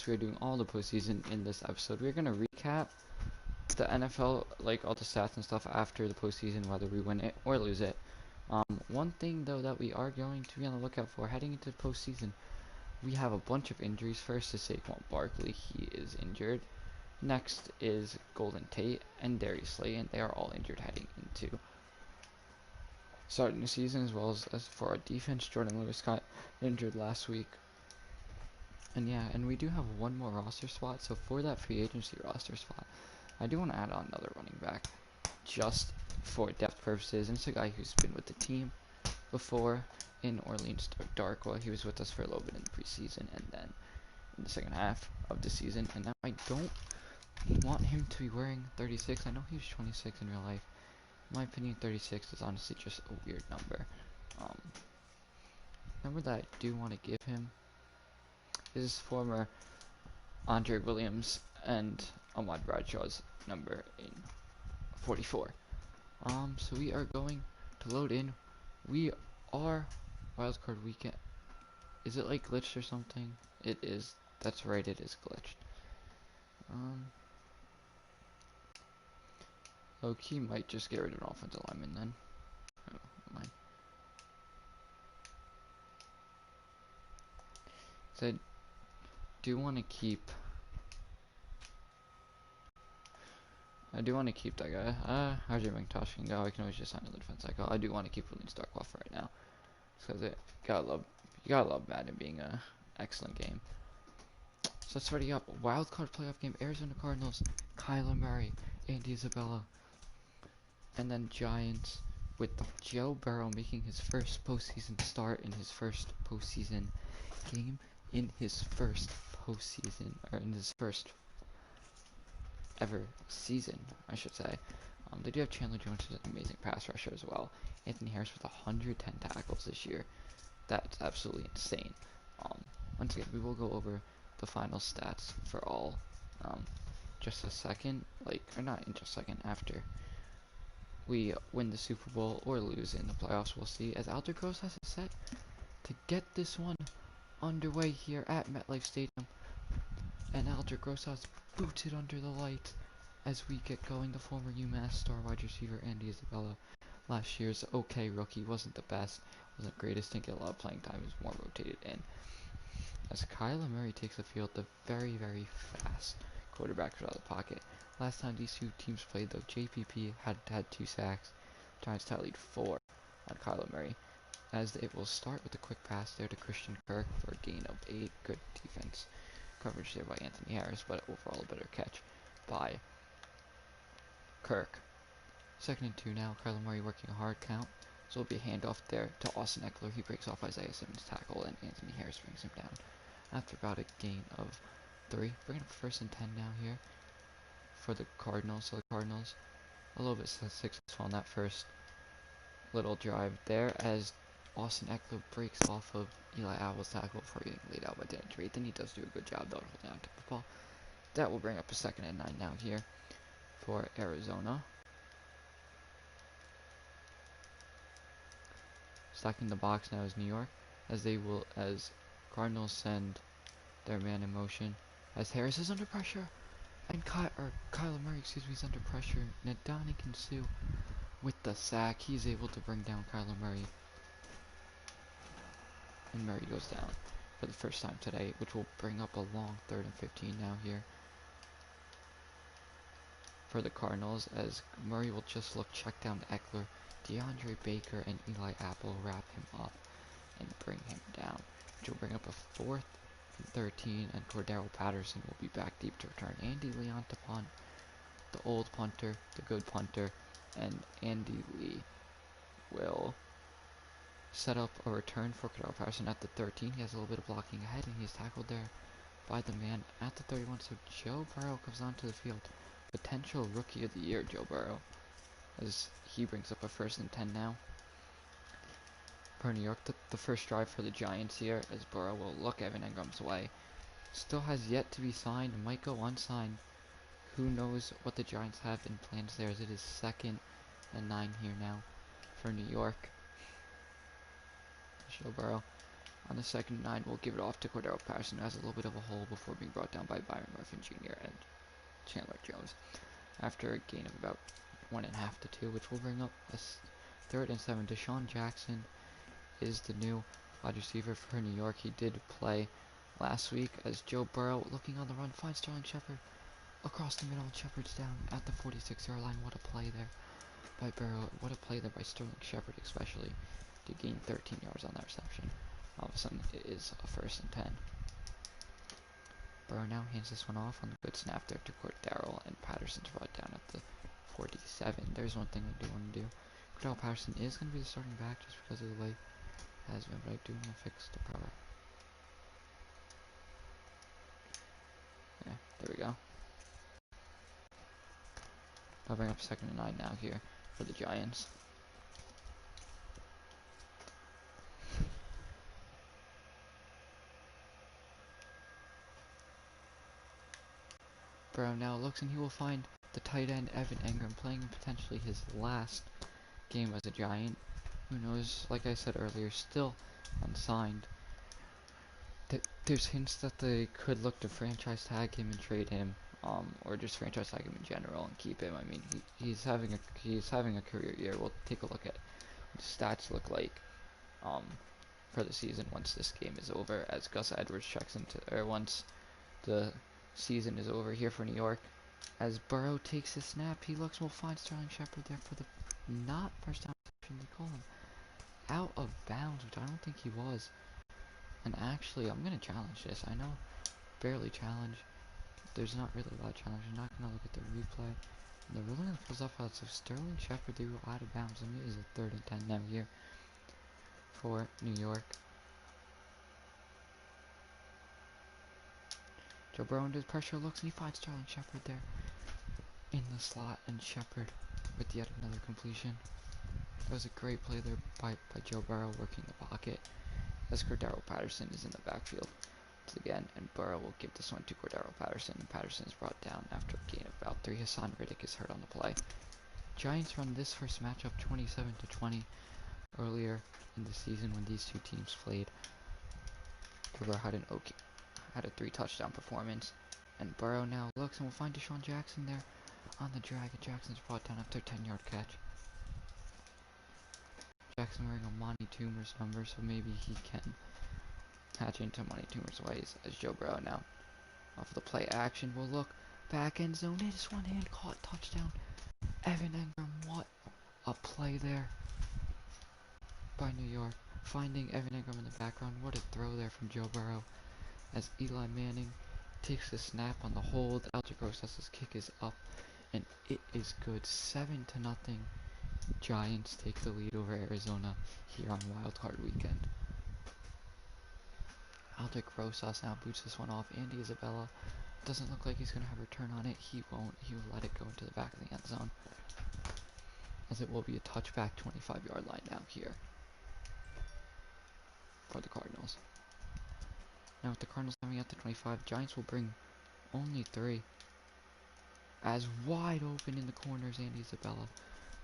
we are doing all the postseason in this episode. We're gonna recap the NFL, like all the stats and stuff after the postseason, whether we win it or lose it. One thing though that we are going to be on the lookout for heading into the postseason, we have a bunch of injuries. First is Saquon Barkley, he is injured. Next is Golden Tate and Darius Slayton. They are all injured heading into starting the season, as well as for our defense. Jordan Lewis got injured last week. And yeah, and we do have one more roster spot. So for that free agency roster spot, I do want to add on another running back just for depth purposes. And it's a guy who's been with the team before in Orleans Darkwa. He was with us for a little bit in the preseason and then in the second half of the season. And now I don't want him to be wearing 36. I know he was 26 in real life. In my opinion, 36 is honestly just a weird number. Number that I do want to give him is former Andre Williams and Ahmad Bradshaw's number in 44. So we are going to load in. We are wildcard weekend. Is it like glitched or something? It is. That's right, it is glitched. Low-key might just get rid of an offensive lineman then. Oh, mind. So I do want to keep that guy. RJ McIntosh can go. I can always just sign another defense cycle. I do want to keep Williams Starkloff right now. Because you gotta love Madden being a excellent game. So let's ready up. Wildcard playoff game. Arizona Cardinals. Kyler Murray. Andy Isabella. And then Giants with Joe Burrow making his first postseason start in his first postseason game. In his first postseason. Or in his first ever season, I should say. They do have Chandler Jones, who's an amazing pass rusher as well. Anthony Harris with 110 tackles this year. That's absolutely insane. Once again, we will go over the final stats for all just a second, or not in just a second, after we win the Super Bowl or lose in the playoffs, we'll see, as Alder Gross has it set to get this one underway here at MetLife Stadium. And Alder Gross has booted under the lights as we get going. The former UMass star wide receiver Andy Isabella, last year's okay rookie, wasn't the best, wasn't the greatest, didn't get a lot of playing time, he was more rotated in. As Kyler Murray takes the field, the very, very fast quarterback out of the pocket. Last time these two teams played, though, JPP had 2 sacks. Giants tallied 4 on Kyler Murray. As it will start with a quick pass there to Christian Kirk for a gain of 8. Good defense coverage there by Anthony Harris, but overall a better catch by Kirk. 2nd and 2 now. Kyler Murray working a hard count. So it'll be a handoff there to Austin Eckler. He breaks off Isaiah Simmons' tackle, and Anthony Harris brings him down after about a gain of 3. Bringing up 1st and 10 now here for the Cardinals. So the Cardinals a little bit successful on that first little drive there, as Austin Eckler breaks off of Eli Apple's tackle before getting laid out by Danny Treat. Then he does do a good job though holding on to the ball. That will bring up a 2nd and 9 now here for Arizona. Stacking the box now is New York, as Cardinals send their man in motion, as Harris is under pressure, and Kyler Murray, is under pressure. Ndamukong Suh with the sack. He's able to bring down Kyler Murray, and Murray goes down for the first time today, which will bring up a long 3rd and 15 now here for the Cardinals, as Murray will just look check down to Eckler. DeAndre Baker and Eli Apple wrap him up and bring him down, which will bring up a 4th and 13, and Cordero Patterson will be back deep to return. Andy Leon to punt, the old punter, the good punter, and Andy Lee will set up a return for Cordero Patterson at the 13. He has a little bit of blocking ahead, and he's tackled there by the man at the 31. So Joe Burrow comes onto the field. Potential Rookie of the Year, Joe Burrow, as he brings up a 1st and 10 now for New York. The first drive for the Giants here, as Burrow will look Evan Engram's way. Still has yet to be signed, might go unsigned. Who knows what the Giants have in plans there, as it is 2nd and 9 here now for New York. Joe Burrow On the second and 9, we'll give it off to Cordero Patterson, who has a little bit of a hole before being brought down by Byron Murphy Jr. and Chandler Jones. After a gain of about 1.5 to 2, which will bring up a third and 7. Deshaun Jackson is the new wide receiver for New York. He did play last week as Joe Burrow, looking on the run, finds Sterling Shepard across the middle, and Shepard's down at the 46-yard line. What a play there by Burrow. What a play there by Sterling Shepard, especially to gain 13 yards on that reception. All of a sudden, it is a first and 10. Burrow now hands this one off on the good snap there to Cordero, and Patterson's brought down at the 47. There's one thing I do want to do. Cordero Patterson is going to be the starting back just because of the way it has been, but I do want to fix the power. Yeah, there we go. I'll bring up second and 9 now here for the Giants. Burrow now looks, and he will find the tight end Evan Engram, playing in potentially his last game as a Giant. Who knows, like I said earlier, still unsigned. There's hints that they could look to franchise tag him and trade him, or just franchise tag him in general and keep him. I mean, he's having a career year. We'll take a look at what his stats look like for the season once this game is over, as Gus Edwards checks into, or once the season is over here for New York. As Burrow takes his snap, he looks and will find Sterling Shepard there for the not first down reception. They call him out of bounds, which I don't think he was. And actually, I'm going to challenge this. I know, barely challenge. There's not really a lot of challenge. I'm not going to look at the replay. And the ruling pulls up out of Sterling Shepard, they were out of bounds, and it is a third and 10 now here for New York. Joe Burrow under pressure looks, and he finds Sterling Shepard there in the slot, and Shepard with yet another completion. That was a great play there by Joe Burrow, working the pocket, as Cordero Patterson is in the backfield again, and Burrow will give this one to Cordero Patterson, and Patterson is brought down after a gain of about 3. Hassan Riddick is hurt on the play. Giants run this first matchup 27-20 earlier in the season when these two teams played. Burrow had a 3 touchdown performance, and Burrow now looks and will find Deshaun Jackson there on the drag, and Jackson's brought down after a 10-yard catch. Jackson wearing a Monty Toomer's number, so maybe he can hatch into Monty Toomer's ways, as Joe Burrow now off the play action will look back end zone. It is one hand caught, touchdown. Evan Engram, what a play there by New York. Finding Evan Engram in the background. What a throw there from Joe Burrow, as Eli Manning takes the snap on the hold. Alger Rosas' kick is up, and it is good. 7-0. Giants take the lead over Arizona here on Wildcard Weekend. Alder Rosas now boots this one off. Andy Isabella doesn't look like he's going to have a return on it. He won't. He will let it go into the back of the end zone, as it will be a touchback 25-yard line now here for the Cardinals. Now with the Cardinals coming at the 25, Giants will bring only 3. As wide open in the corners, Andy Isabella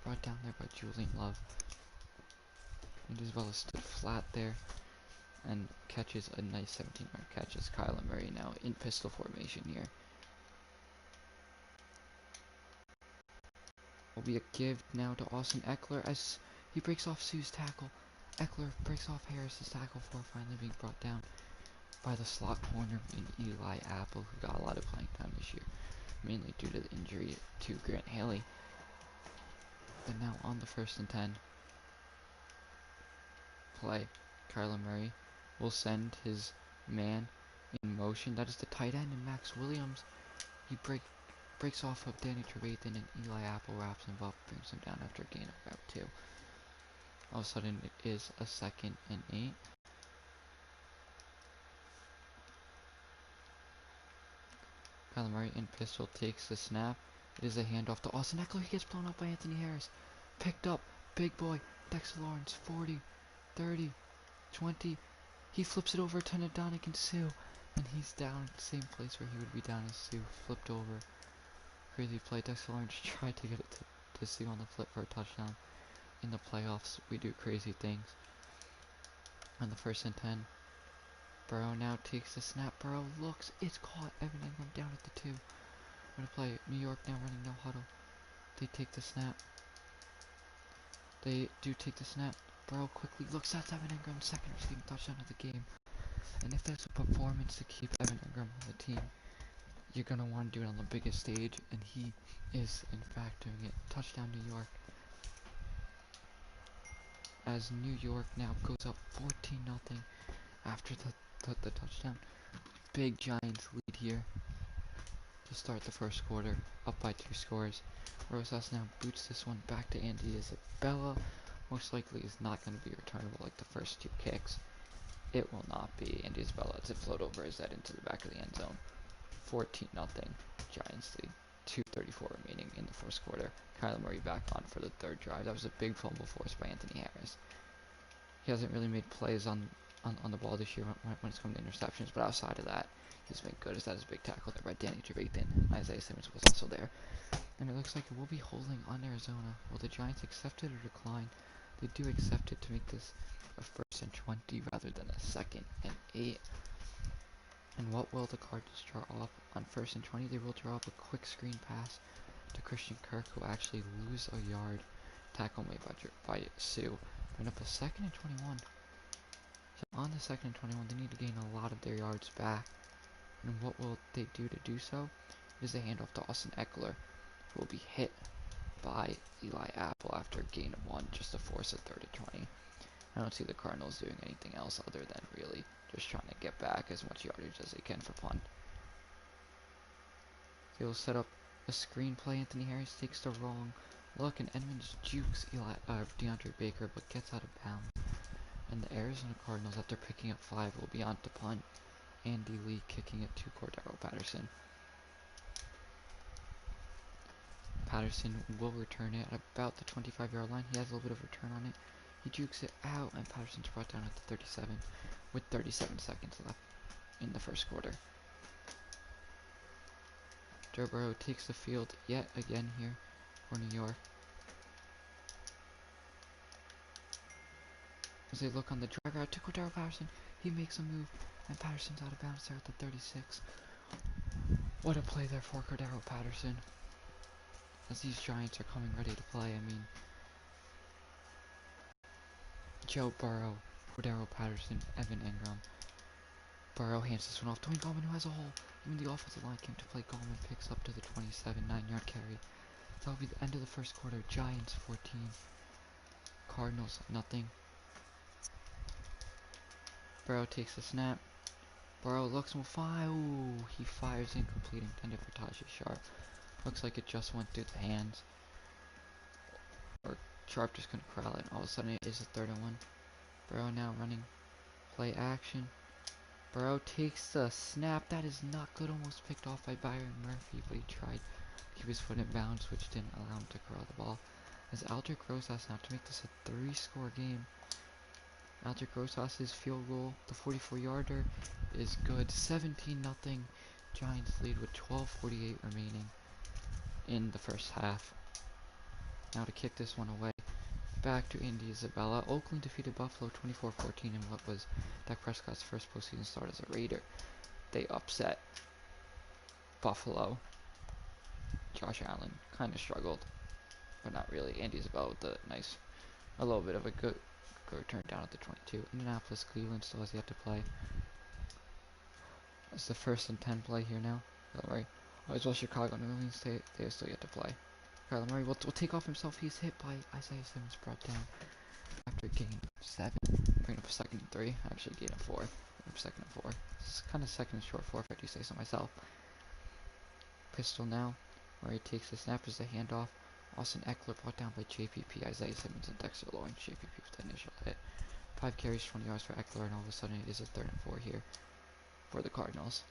brought down there by Julian Love. Andy Isabella stood flat there and catches a nice 17-yard catch as Kyler Murray now in pistol formation here. Will be a give now to Austin Eckler as he breaks off Sue's tackle. Eckler breaks off Harris's tackle for finally being brought down by the slot corner in Eli Apple, who got a lot of playing time this year, mainly due to the injury to Grant Haley. And now on the 1st and 10 play, Kyler Murray will send his man in motion. That is the tight end, and Max Williams. He breaks off of Danny Trevathan, and Eli Apple wraps him up, brings him down after a gain of about 2. All of a sudden, it is a 2nd and 8. Kyler Murray in pistol takes the snap. It is a handoff to Austin Eckler. He gets blown up by Anthony Harris. Picked up, big boy, Dexter Lawrence, 40, 30, 20. He flips it over to Ndamukong Suh, and he's down at the same place where he would be down as Suh flipped over. Crazy play. Dexter Lawrence tried to get it to Suh on the flip for a touchdown. In the playoffs, we do crazy things. On the 1st and 10, Burrow now takes the snap. Burrow looks. It's caught. Evan Ingram down at the 2. We're going to play New York now running no huddle. They take the snap. They do take the snap. Burrow quickly looks at Evan Ingram. Second receiving touchdown of the game. And if there's a performance to keep Evan Ingram on the team, you're going to want to do it on the biggest stage. And he is, in fact, doing it. Touchdown New York. As New York now goes up 14-0 after the touchdown. Big Giants lead here to start the first quarter, up by 2 scores. Rosas now boots this one back to Andy Isabella. Most likely is not going to be returnable like the first 2 kicks. It will not be. Andy Isabella lets it float over his head into the back of the end zone. 14-0 Giants lead. 2:34 remaining in the first quarter. Kyler Murray back on for the 3rd drive. That was a big fumble forced by Anthony Harris. He hasn't really made plays on the ball this year when it's come to interceptions, but outside of that, he's been good. That is a big tackle there by Danny Trevathan. Isaiah Simmons was also there. And it looks like it will be holding on Arizona. Will the Giants accept it or decline? They do accept it to make this a 1st and 20 rather than a 2nd and 8. And what will the Cardinals draw off on 1st and 20? They will draw up a quick screen pass to Christian Kirk, who actually lose a yard. Tackle made by Sue. Bring up a 2nd and 21. So on the 2nd and 21, they need to gain a lot of their yards back. And what will they do to do so? Is a handoff to Austin Eckler, who will be hit by Eli Apple after a gain of 1 just to force a 3rd and 20. I don't see the Cardinals doing anything else other than really just trying to get back as much yardage as they can for punt. They will set up a screen play. Anthony Harris takes the wrong look, and Edmonds jukes DeAndre Baker, but gets out of bounds. And the Arizona Cardinals, after picking up 5, will be on to punt. Andy Lee kicking it to Cordero Patterson. Patterson will return it at about the 25-yard line. He has a little bit of return on it. He jukes it out, and Patterson's brought down at the 37 with 37 seconds left in the first quarter. Joe Burrow takes the field yet again here for New York. As they look on the drag route to Cordero Patterson, he makes a move, and Patterson's out of bounds there at the 36. What a play there for Cordero Patterson. As these Giants are coming ready to play, I mean, Joe Burrow, Cordero Patterson, Evan Ingram. Burrow hands this one off to Dwayne Gallman, who has a hole. Even the offensive line came to play. Gallman picks up to the 27, 9-yard carry. That will be the end of the first quarter. Giants 14, Cardinals nothing. Burrow takes the snap. Burrow looks and will fire. Ooh, he fires incomplete, intended for Tajay Sharp. Looks like it just went through the hands. Or Sharp just couldn't corral it. All of a sudden it is a 3rd and 1. Burrow now running play action. Burrow takes the snap. That is not good. Almost picked off by Byron Murphy, but he tried to keep his foot in bounds, which didn't allow him to corral the ball. As Aldrick Rosas now to make this a 3-score game. Aldrick Rosas' field goal, the 44-yarder, is good. 17-0. Giants lead with 12:48 remaining in the first half. Now to kick this one away. Back to Andy Isabella. Oakland defeated Buffalo 24-14 in what was Dak Prescott's first postseason start as a Raider. They upset Buffalo. Josh Allen kind of struggled, but not really. Andy Isabella with a little bit of a good return down at the 22. Indianapolis, Cleveland still has yet to play. It's the 1st and 10 play here now. Kyler Murray. As well, Chicago and New Orleans, they are still yet to play. Kyler Murray will take off himself. He's hit by Isaiah Simmons, brought down after a gain of 7. Bring up a 2nd and 3. Actually, gain of 4. Bring up 2nd and 4. This is kind of 2nd and short 4 if I do say so myself. Pistol now. Murray takes the snap as a handoff. Austin Eckler brought down by JPP, Isaiah Simmons, and Dexter Lawrence. JPP with the initial hit. 5 carries, 20 yards for Eckler, and all of a sudden it is a 3rd and 4 here for the Cardinals.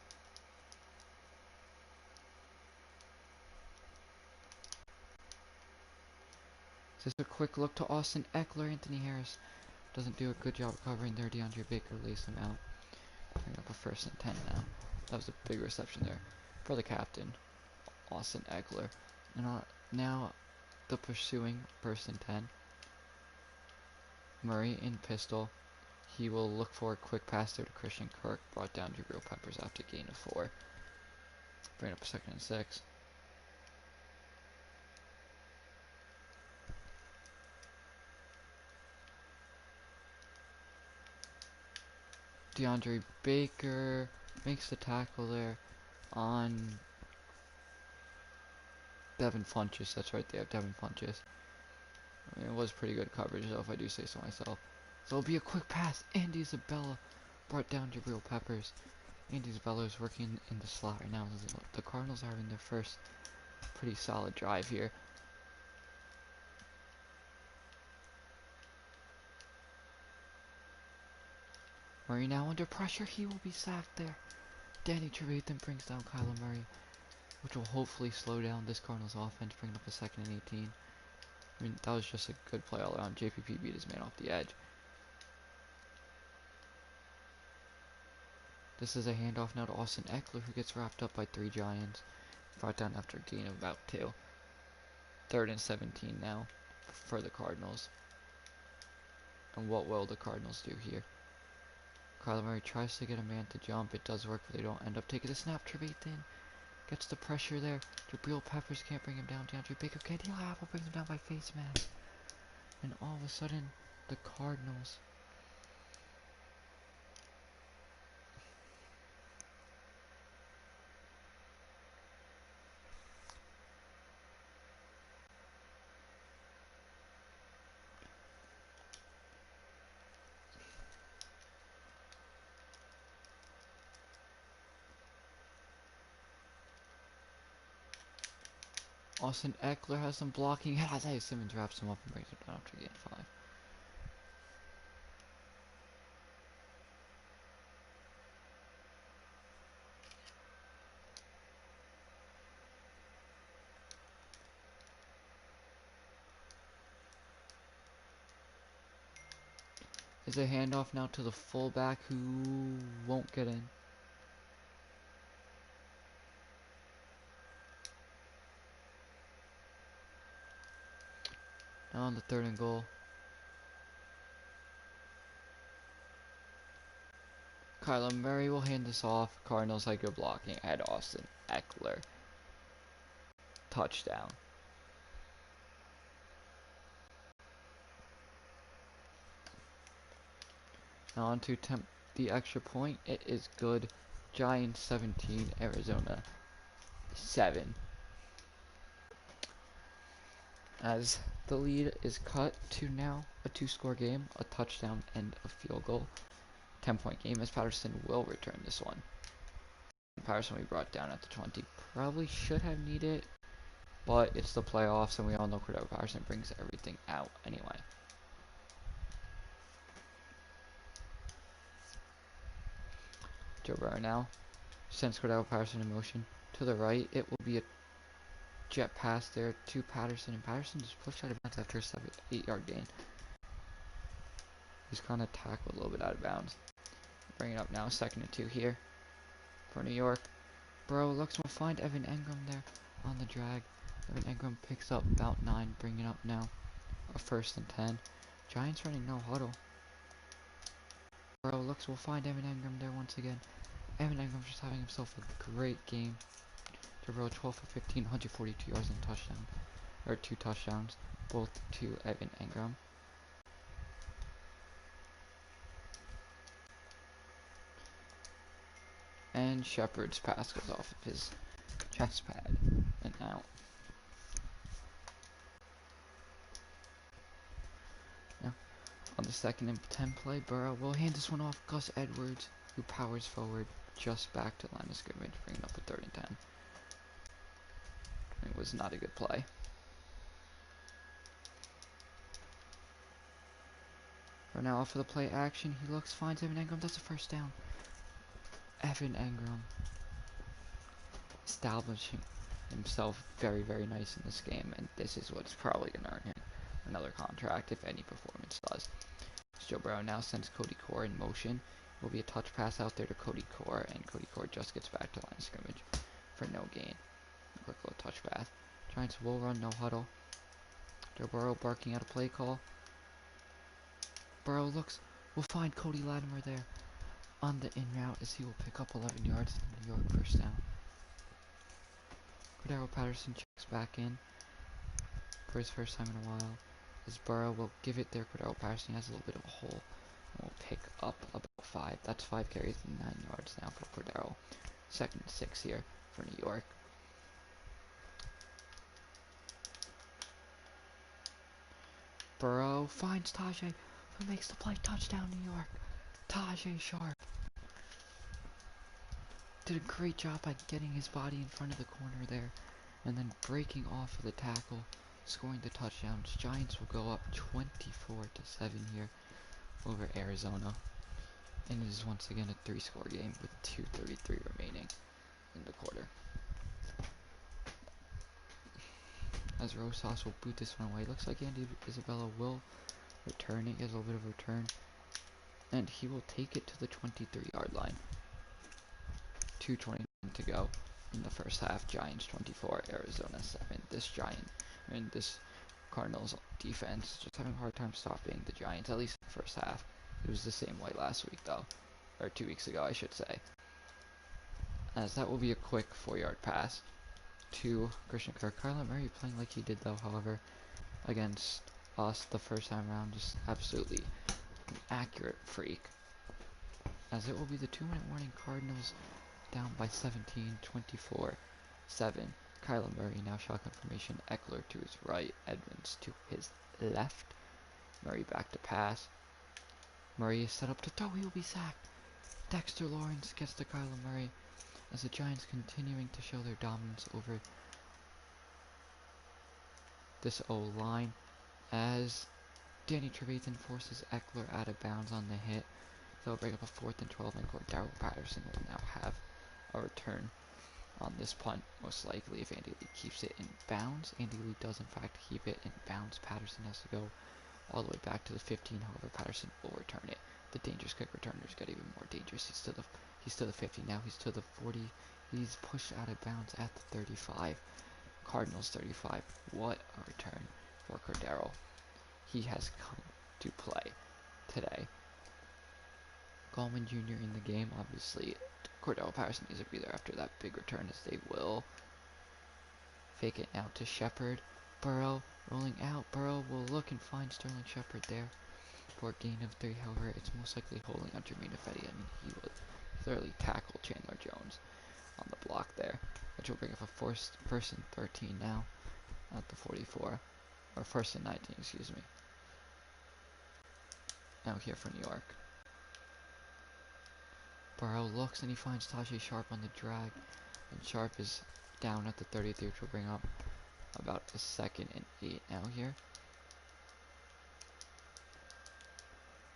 Just a quick look to Austin Eckler. Anthony Harris doesn't do a good job covering there. DeAndre Baker lays him out. Bring up a 1st and 10 now. That was a big reception there for the captain, Austin Eckler. And now the pursuing 1st and 10. Murray in pistol. he will look for a quick pass there to Christian Kirk, brought down Jabril Peppers after a gain of 4. Bring up a 2nd and 6. DeAndre Baker makes the tackle there on Devin Funchess. That's right there, Devin Funchess. I mean, it was pretty good coverage though, if I do say so myself. So it'll be a quick pass. Andy Isabella brought down Jabril Peppers. Andy Isabella is working in the slot right now. The Cardinals are having their first pretty solid drive here. Murray now under pressure. He will be sacked there. Danny Trevathan brings down Kyler Murray, which will hopefully slow down this Cardinals offense, bring up a 2nd and 18. I mean, that was just a good play all around. JPP beat his man off the edge. This is a handoff now to Austin Eckler, who gets wrapped up by 3 Giants. Brought down after a gain of about 2. 3rd and 17 now for the Cardinals. And what will the Cardinals do here? Kyler Murray tries to get a man to jump. It does work, but they don't end up taking the snap. Trevathan gets the pressure there. Jabril Peppers can't bring him down. DeAndre Baker can't. Eli Apple brings him down by face mask. And all of a sudden, the Cardinals Austin Eckler has some blocking. Isaiah Simmons wraps him up and brings him down after gain 5. Is a handoff now to the fullback who won't get in. Now on the 3rd and goal. Kyler Murray will hand this off. Cardinals like good blocking at Austin Eckler. Touchdown. Now on to attempt the extra point. It is good. Giants 17, Arizona 7. As the lead is cut to now a 2-score game, a touchdown and a field goal. 10-point game as Patterson will return this one. Patterson we brought down at the 20. Probably should have needed it, but it's the playoffs and we all know Cordell Patterson brings everything out anyway. Joe Burrow now sends Cordell Patterson in motion to the right. It will be a jet pass there to Patterson, and Patterson just pushed out of bounds after a 8-yard gain. He's kind of tackled a little bit out of bounds. Bring it up now, 2nd and 2 here for New York. Burrow looks will find Evan Engram there on the drag. Evan Engram picks up about 9, bringing up now a 1st and 10. Giants running no huddle. Burrow looks will find Evan Engram there once again. Evan Engram just having himself a great game. Burrow 12 for 15, 142 yards and a touchdown, or 2 touchdowns, both to Evan Engram. And Shepard's pass goes off of his chest pad and out. Now, on the 2nd and 10 play, Burrow will hand this one off Gus Edwards, who powers forward just back to line of scrimmage, bringing up a 3rd and 10. It was not a good play. For now, off of the play action, he looks, finds Evan Engram, that's a 1st down. Evan Engram establishing himself very, very nice in this game, and this is what's probably going to earn him another contract if any performance does. Joe Burrow now sends Cody Core in motion. Will be a touch pass out there to Cody Core, and Cody Core just gets back to line of scrimmage for no gain. A quick little touch pass. Giants will run no huddle. Joe Burrow barking out a play call. Burrow looks, will find Cody Latimer there on the in route as he will pick up 11 yards in New York first down. Cordero Patterson checks back in for his first time in a while. As Burrow will give it there, Cordero Patterson has a little bit of a hole and will pick up about 5. That's 5 carries and 9 yards now for Cordero. 2nd and 6 here for New York. Burrow finds Tajay, who makes the play. Touchdown, New York. Tajay Sharp did a great job by getting his body in front of the corner there and then breaking off of the tackle, scoring the touchdowns. Giants will go up 24-7 here over Arizona. And it is once again a 3-score game with 2:33 remaining in the quarter. As Rosas will boot this one away. Looks like Andy Isabella will return it. He has a little bit of a return. And he will take it to the 23-yard line. 2:29 to go in the first half. Giants 24, Arizona 7. This Cardinals defense just having a hard time stopping the Giants, at least in the first half. It was the same way last week though. Or 2 weeks ago, I should say. As that will be a quick 4-yard pass to Christian Kirk. Kyler Murray playing like he did though, however, against us the first time around, just absolutely an accurate freak. As it will be the 2-minute warning. Cardinals down by 17, 24-7. Kyler Murray now shotgun formation. Eckler to his right, Edmonds to his left. Murray back to pass. Murray is set up to throw. He will be sacked. Dexter Lawrence gets to Kyler Murray as the Giants continuing to show their dominance over this O-line as Danny Trevathan forces Eckler out of bounds on the hit. They'll break up a 4th and 12, and Cordero Patterson will now have a return on this punt, most likely if Andy Lee keeps it in bounds. Andy Lee does in fact keep it in bounds. Patterson has to go all the way back to the 15, however Patterson will return it. The dangerous kick returners get even more dangerous. He's to the 50 now. He's to the 40. He's pushed out of bounds at the 35. Cardinals 35. What a return for Cordero. He has come to play today. Gallman Jr. in the game, obviously. Cordero Patterson needs to be there after that big return, as they will fake it now to Shepard. Burrow rolling out. Burrow will look and find Sterling Shepard there for a gain of 3. However, it's most likely holding on Jermaine Ifedi. I mean, he would thoroughly tackle Chandler Jones on the block there, which will bring up a 1st and 13 now at the 44, or 1st and 19, excuse me. Now here for New York. Burrow looks and he finds Tajay Sharp on the drag, and Sharp is down at the 33, which will bring up about a 2nd and 8 now here.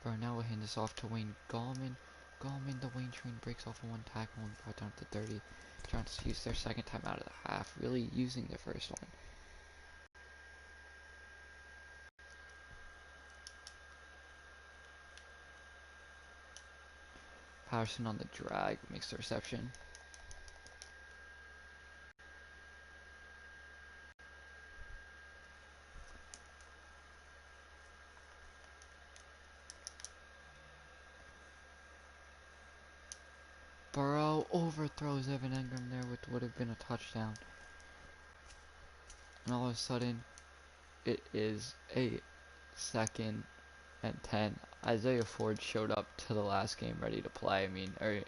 Burrow now will hand this off to Wayne Gallman. The Wayne train breaks off of 1 tackle and brought down to 30. Giants use their 2nd time out of the half, really using their first one. Patterson on the drag makes the reception. Burrow overthrows Evan Engram there, which would have been a touchdown. And all of a sudden, it is a 2nd and 10. Isaiah Ford showed up to the last game ready to play. Or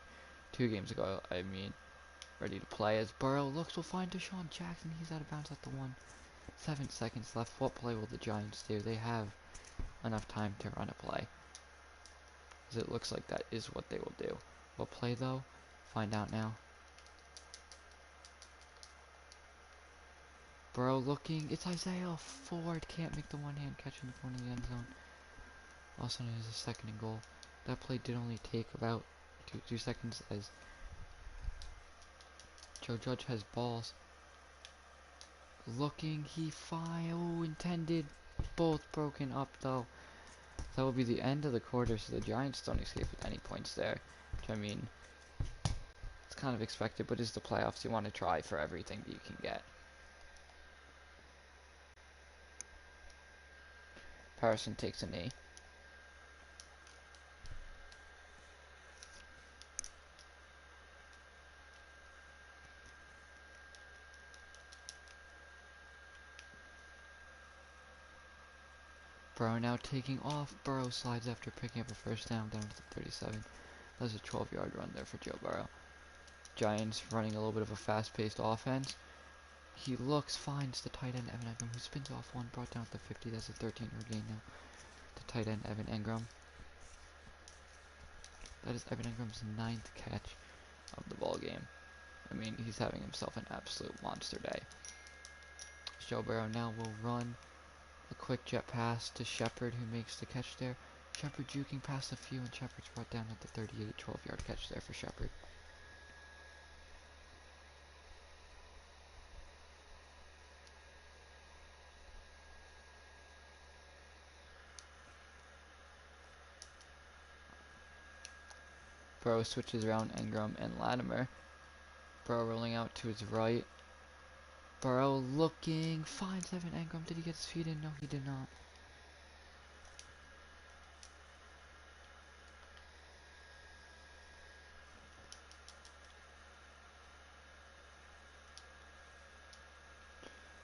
2 games ago, ready to play. As Burrow looks, will find Deshaun Jackson. He's out of bounds at the 1. 7 seconds left. What play will the Giants do? They have enough time to run a play, as it looks like that is what they will do. What play though? Find out now. Burrow looking. It's Isaiah Ford. Can't make the one-hand catch in the corner of the end zone. Also, it is a 2nd and goal. That play did only take about 2 seconds, as Joe Judge has balls. Looking, intended. Both broken up though. That will be the end of the quarter, so the Giants don't escape with any points there. Which, I mean, it's kind of expected, but it's the playoffs. You want to try for everything that you can get. Patterson takes a knee. Burrow now taking off. Burrow slides after picking up a first down to the 37. That's a 12-yard run there for Joe Burrow. Giants running a little bit of a fast-paced offense. He looks, finds the tight end Evan Engram, who spins off one, brought down at the 50. That's a 13-yard gain now to tight end Evan Engram. That is Evan Engram's 9th catch of the ball game. I mean, he's having himself an absolute monster day. Joe Burrow now will run a quick jet pass to Shepard, who makes the catch there. Shepard juking past a few, and Shepard's brought down at the 38, 12-yard catch there for Shepard. Burrow switches around Engram and Latimer. Burrow rolling out to his right. Burrow looking, finds Evan Engram. Did he get his feet in? No, he did not.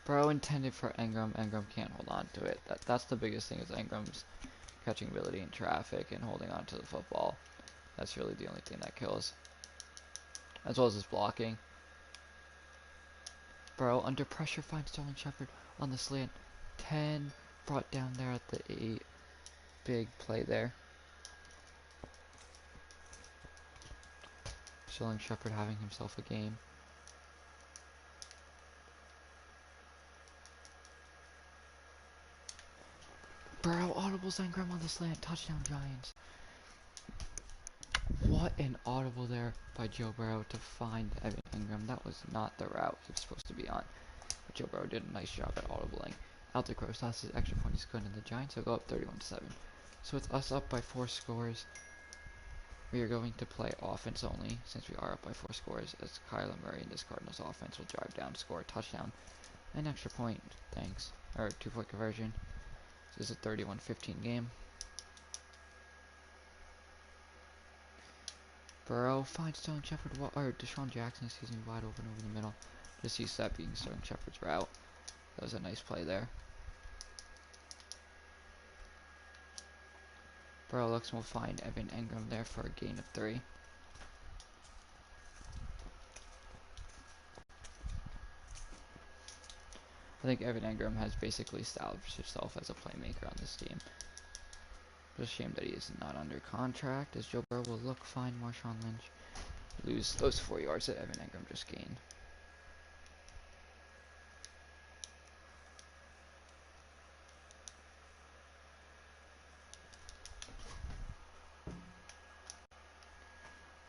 Burrow intended for Engram. Engram can't hold on to it. That's the biggest thing, is Engram's catching ability in traffic and holding on to the football. That's really the only thing that kills. As well as his blocking. Burrow under pressure finds Sterling Shepard on the slant. 10, brought down there at the 8. Big play there. Sterling Shepard having himself a game. Burrow audibles Engram on the slant. Touchdown Giants. What an audible there by Joe Burrow to find Evan Engram. That was not the route he was supposed to be on. But Joe Burrow did a nice job at audibling. Out the cross, that's his extra point is good, and the Giants will go up 31-7. So with us up by 4 scores, we are going to play offense only, since we are up by 4 scores, as Kyler Murray and this Cardinals offense will drive down, score a touchdown, an extra point, thanks, or 2-point conversion. This is a 31-15 game. Burrow finds Sterling Shepard, or Deshaun Jackson, wide open over the middle. Just sees that being Sterling Shepard's route. That was a nice play there. Burrow looks and will find Evan Engram there for a gain of 3. I think Evan Engram has basically established himself as a playmaker on this team. It's a shame that he is not under contract, as Joe Burrow will look, find Marshawn Lynch, lose those 4 yards that Evan Engram just gained.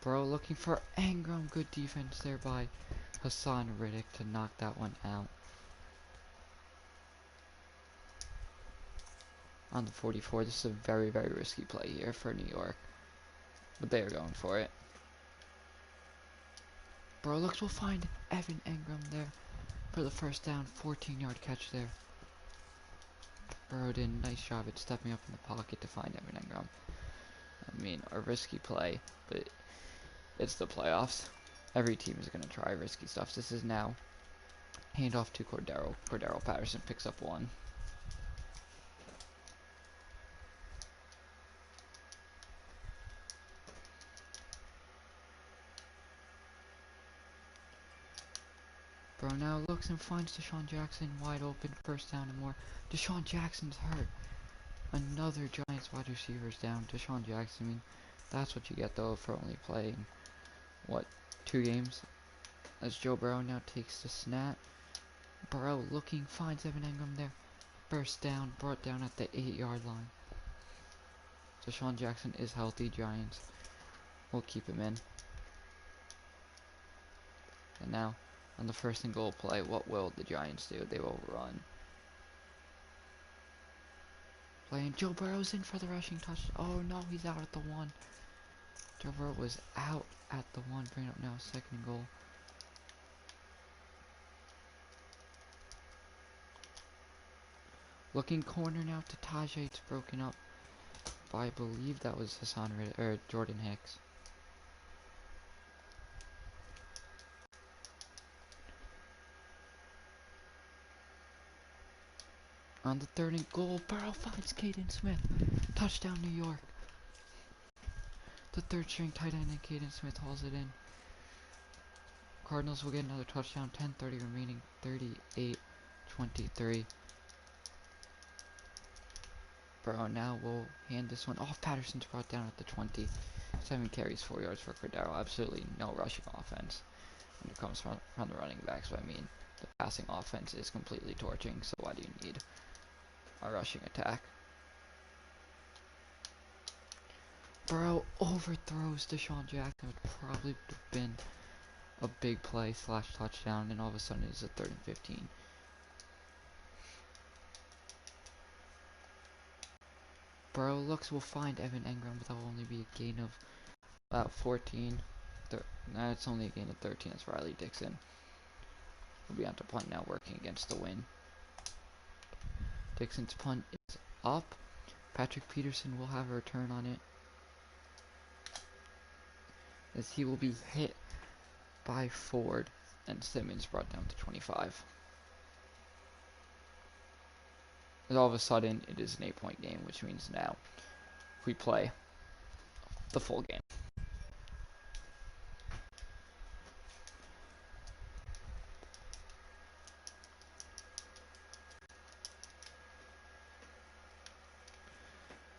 Burrow looking for Engram. Good defense there by Hassan Riddick to knock that one out. On the 44, this is a very, very risky play here for New York, but they are going for it. Burrow looks will find Evan Engram there for the first down, 14-yard catch there. Burrow did a nice job at stepping up in the pocket to find Evan Engram. I mean, a risky play, but it's the playoffs. Every team is going to try risky stuff. This is now handoff to Cordero. Cordero Patterson picks up 1. Burrow now looks and finds Deshaun Jackson wide open, first down and more. Deshaun Jackson's hurt. Another Giants wide receiver's down. Deshaun Jackson, I mean, that's what you get though for only playing, what, 2 games? As Joe Burrow now takes the snap. Burrow looking, finds Evan Engram there. First down, brought down at the 8-yard line. Deshaun Jackson is healthy. Giants will keep him in. And now, on the first and goal play, what will the Giants do? They will run. Playing Joe Burrow's in for the rushing touchdown. Oh no, he's out at the 1. Joe Burrow was out at the 1. Bring it up now, second and goal. Looking corner now to Tajay. It's broken up by, I believe that was Jordan Hicks. On the 3rd and goal, Burrow finds Caden Smith. Touchdown, New York. The 3rd string tight end and Caden Smith hauls it in. Cardinals will get another touchdown. 10:30 remaining. 38-23. Burrow now will hand this one off. Patterson's brought down at the 20. 7 carries, 4 yards for Cordero. Absolutely no rushing offense when it comes from the running backs. But I mean, the passing offense is completely torching. So why do you need a rushing attack? Burrow overthrows Deshaun Jackson. Would probably have been a big play / touchdown, and all of a sudden it's a 3rd and 15. Burrow looks will find Evan Engram, but that will only be a gain of about 14. It's only a gain of 13. That's Riley Dixon. We'll be on to punt now, working against the wind. Dixon's punt is up. Patrick Peterson will have a return on it, as he will be hit by Ford, and Simmons brought down to 25. And all of a sudden, it is an 8-point game, which means now we play the full game.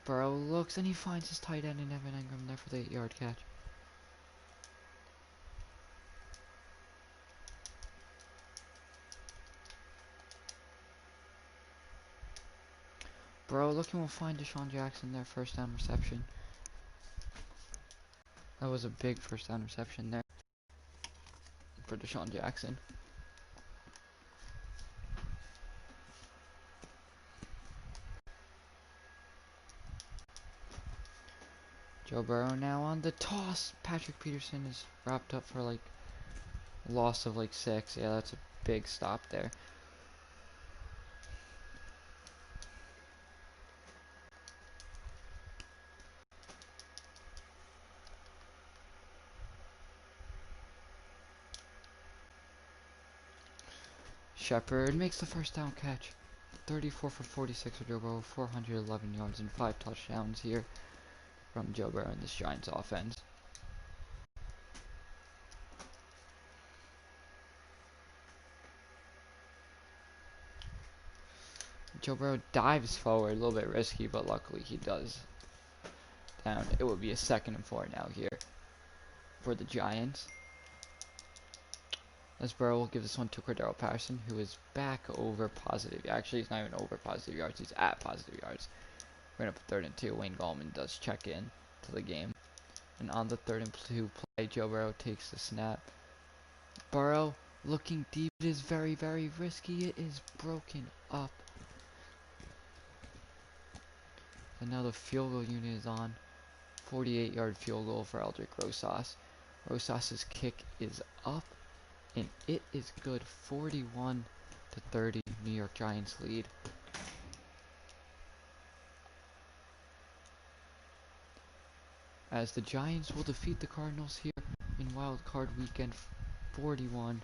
Burrow looks, and he finds his tight end in Evan Engram there for the 8-yard catch. Burrow looking will find Deshaun Jackson there, 1st down reception. That was a big 1st down reception there for Deshaun Jackson. Joe Burrow now on the toss. Patrick Peterson is wrapped up for like loss of like 6. Yeah, that's a big stop there. Shepard makes the 1st down catch. 34 for 46 for Joe Burrow, 411 yards and 5 touchdowns here from Joe Burrow in this Giants offense. Joe Burrow dives forward, a little bit risky, but luckily he does. Down. It will be a 2nd and 4 now here for the Giants. As Burrow will give this one to Cordero Patterson, who is back over positive. Actually, he's not even over positive yards. He's at positive yards. We're going to put 3rd and 2. Wayne Gallman does check in to the game. And on the 3rd and 2 play, Joe Burrow takes the snap. Burrow looking deep. It is very, very risky. It is broken up. And now the field goal unit is on. 48-yard field goal for Eldrick Rosas. Rosas' kick is up, and it is good. 41-30. New York Giants lead. As the Giants will defeat the Cardinals here in Wild Card Weekend, 41-30.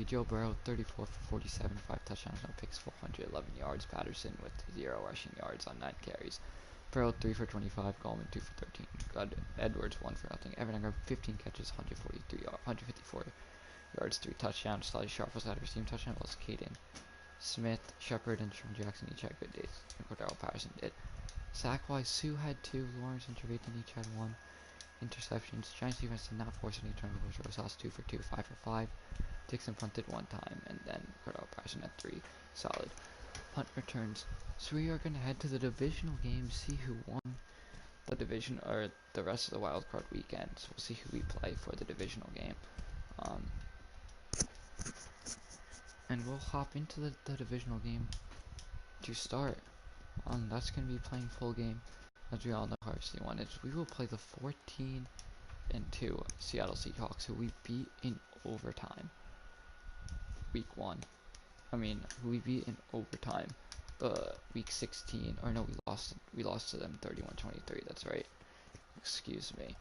Joe Burrow 34 for 47, 5 touchdowns, no picks, 411 yards. Patterson with 0 rushing yards on 9 carries. Burrow 3 for 25, Gallman 2 for 13. Edwards 1 for nothing. Evan Engram 15 catches, 154 yards, 3 touchdowns. Slightly Sharp was out of his team touchdown. Was Caden Smith, Shepard, and Deshaun Jackson each had good days. And Cordero Patterson did. Sack-wise, Sue had 2, Lawrence and Trevathan each had 1. Interceptions. Giants defense did not force any turnovers. Rosas 2 for 2, 5 for 5. Dixon punted 1 time, and then Cordero Patterson at 3. Solid punt returns. So we are going to head to the divisional game, see who won the division, or the rest of the wild card weekend. So we'll see who we play for the divisional game. And we'll hop into the divisional game to start. That's going to be playing full game. As we all know how FC won is, we will play the 14-2 Seattle Seahawks, who we beat in overtime. Week 1. Who we beat in overtime. Week 16. Or no, we lost to them 31-23. That's right. Excuse me.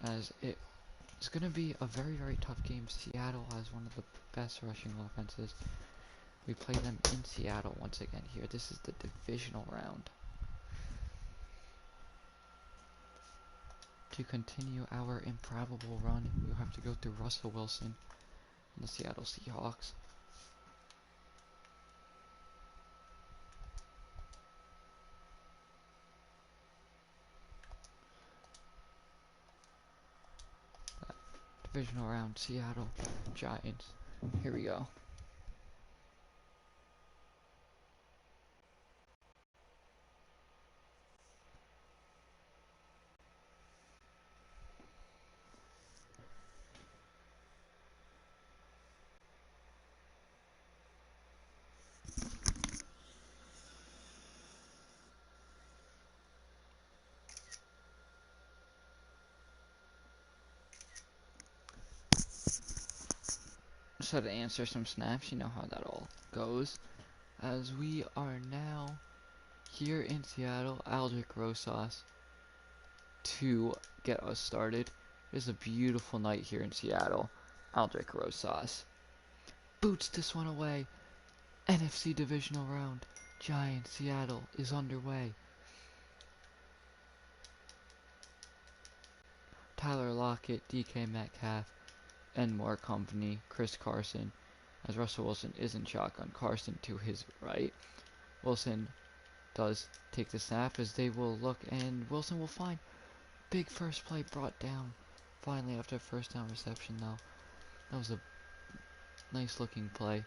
As it's going to be a very, very tough game. Seattle has one of the best rushing offenses. We play them in Seattle once again here. This is the divisional round. To continue our improbable run, we'll have to go through Russell Wilson and the Seattle Seahawks. Divisional round, Seattle Giants. Here we go. So to answer some snaps, you know how that all goes. As we are now here in Seattle, Aldrich Rosas to get us started. It is a beautiful night here in Seattle. Aldrich Rosas boots this one away. NFC divisional round, Giants Seattle is underway. Tyler Lockett, DK Metcalf, and more company. Chris Carson, as Russell Wilson is in shotgun. Carson to his right. Wilson does take the snap as they will look, and Wilson will find big first play brought down. Finally, after first down reception, though, that was a nice looking play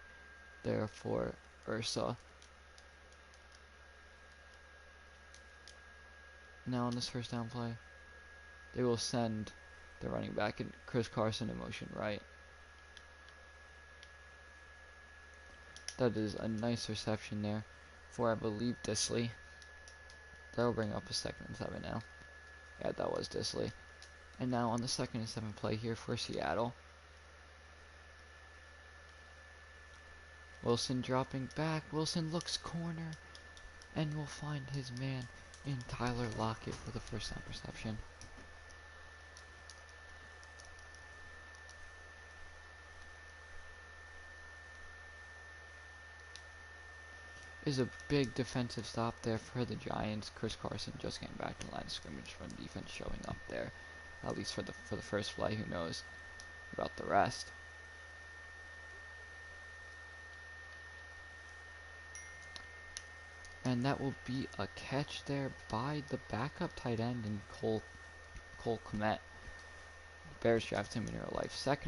there for Ursa. Now on this first down play, they will send the running back and Chris Carson in motion right. That is a nice reception there for, I believe, Disley. That will bring up a 2nd and 7 now. Yeah, that was Disley. And now on the 2nd and 7 play here for Seattle. Wilson dropping back. Wilson looks corner and will find his man in Tyler Lockett for the first down reception. Is a big defensive stop there for the Giants. Chris Carson just came back to the line of scrimmage from defense showing up there, at least for the first play. Who knows about the rest? And that will be a catch there by the backup tight end in Cole Kmet. Bears draft him in real life. Third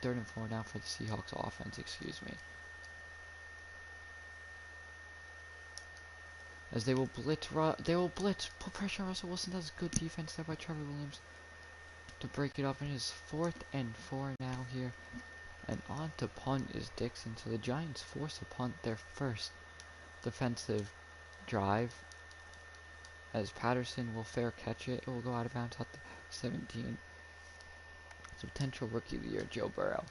and 4 now for the Seahawks offense. Excuse me. As they will blitz, put pressure on Russell Wilson. That's good defense there by Trevor Williams to break it up. In his 4th and 4 now here, and on to punt is Dixon. So the Giants force a punt, their first defensive drive. As Patterson will fair catch it, it will go out of bounds at the 17. So potential rookie of the year, Joe Burrow,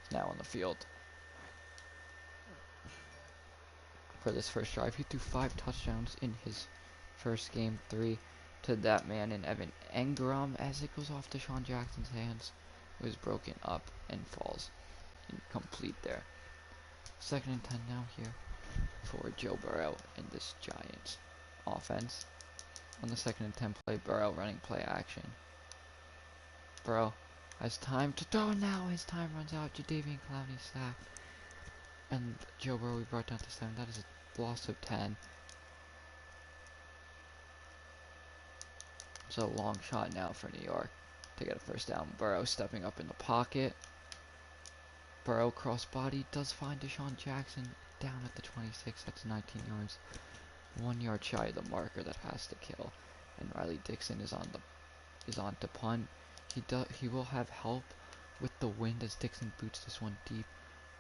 is now on the field. For this first drive, he threw 5 touchdowns in his first game, 3 to that man in Evan Engram as it goes off to Sean Jackson's hands. It was broken up and falls incomplete there. 2nd and 10 now here for Joe Burrow in this Giants offense. On the 2nd and 10 play, Burrow running play action. Burrow has time to throw now. His time runs out. Jadeveon Clowney sacked. And Joe Burrow we brought down to 7. That is a loss of 10. It's a long shot now for New York to get a first down. Burrow stepping up in the pocket. Burrow crossbody does find Deshaun Jackson down at the 26. That's 19 yards. 1 yard shy of the marker that has to kill. And Riley Dixon is on to punt. He will have help with the wind as Dixon boots this one deep.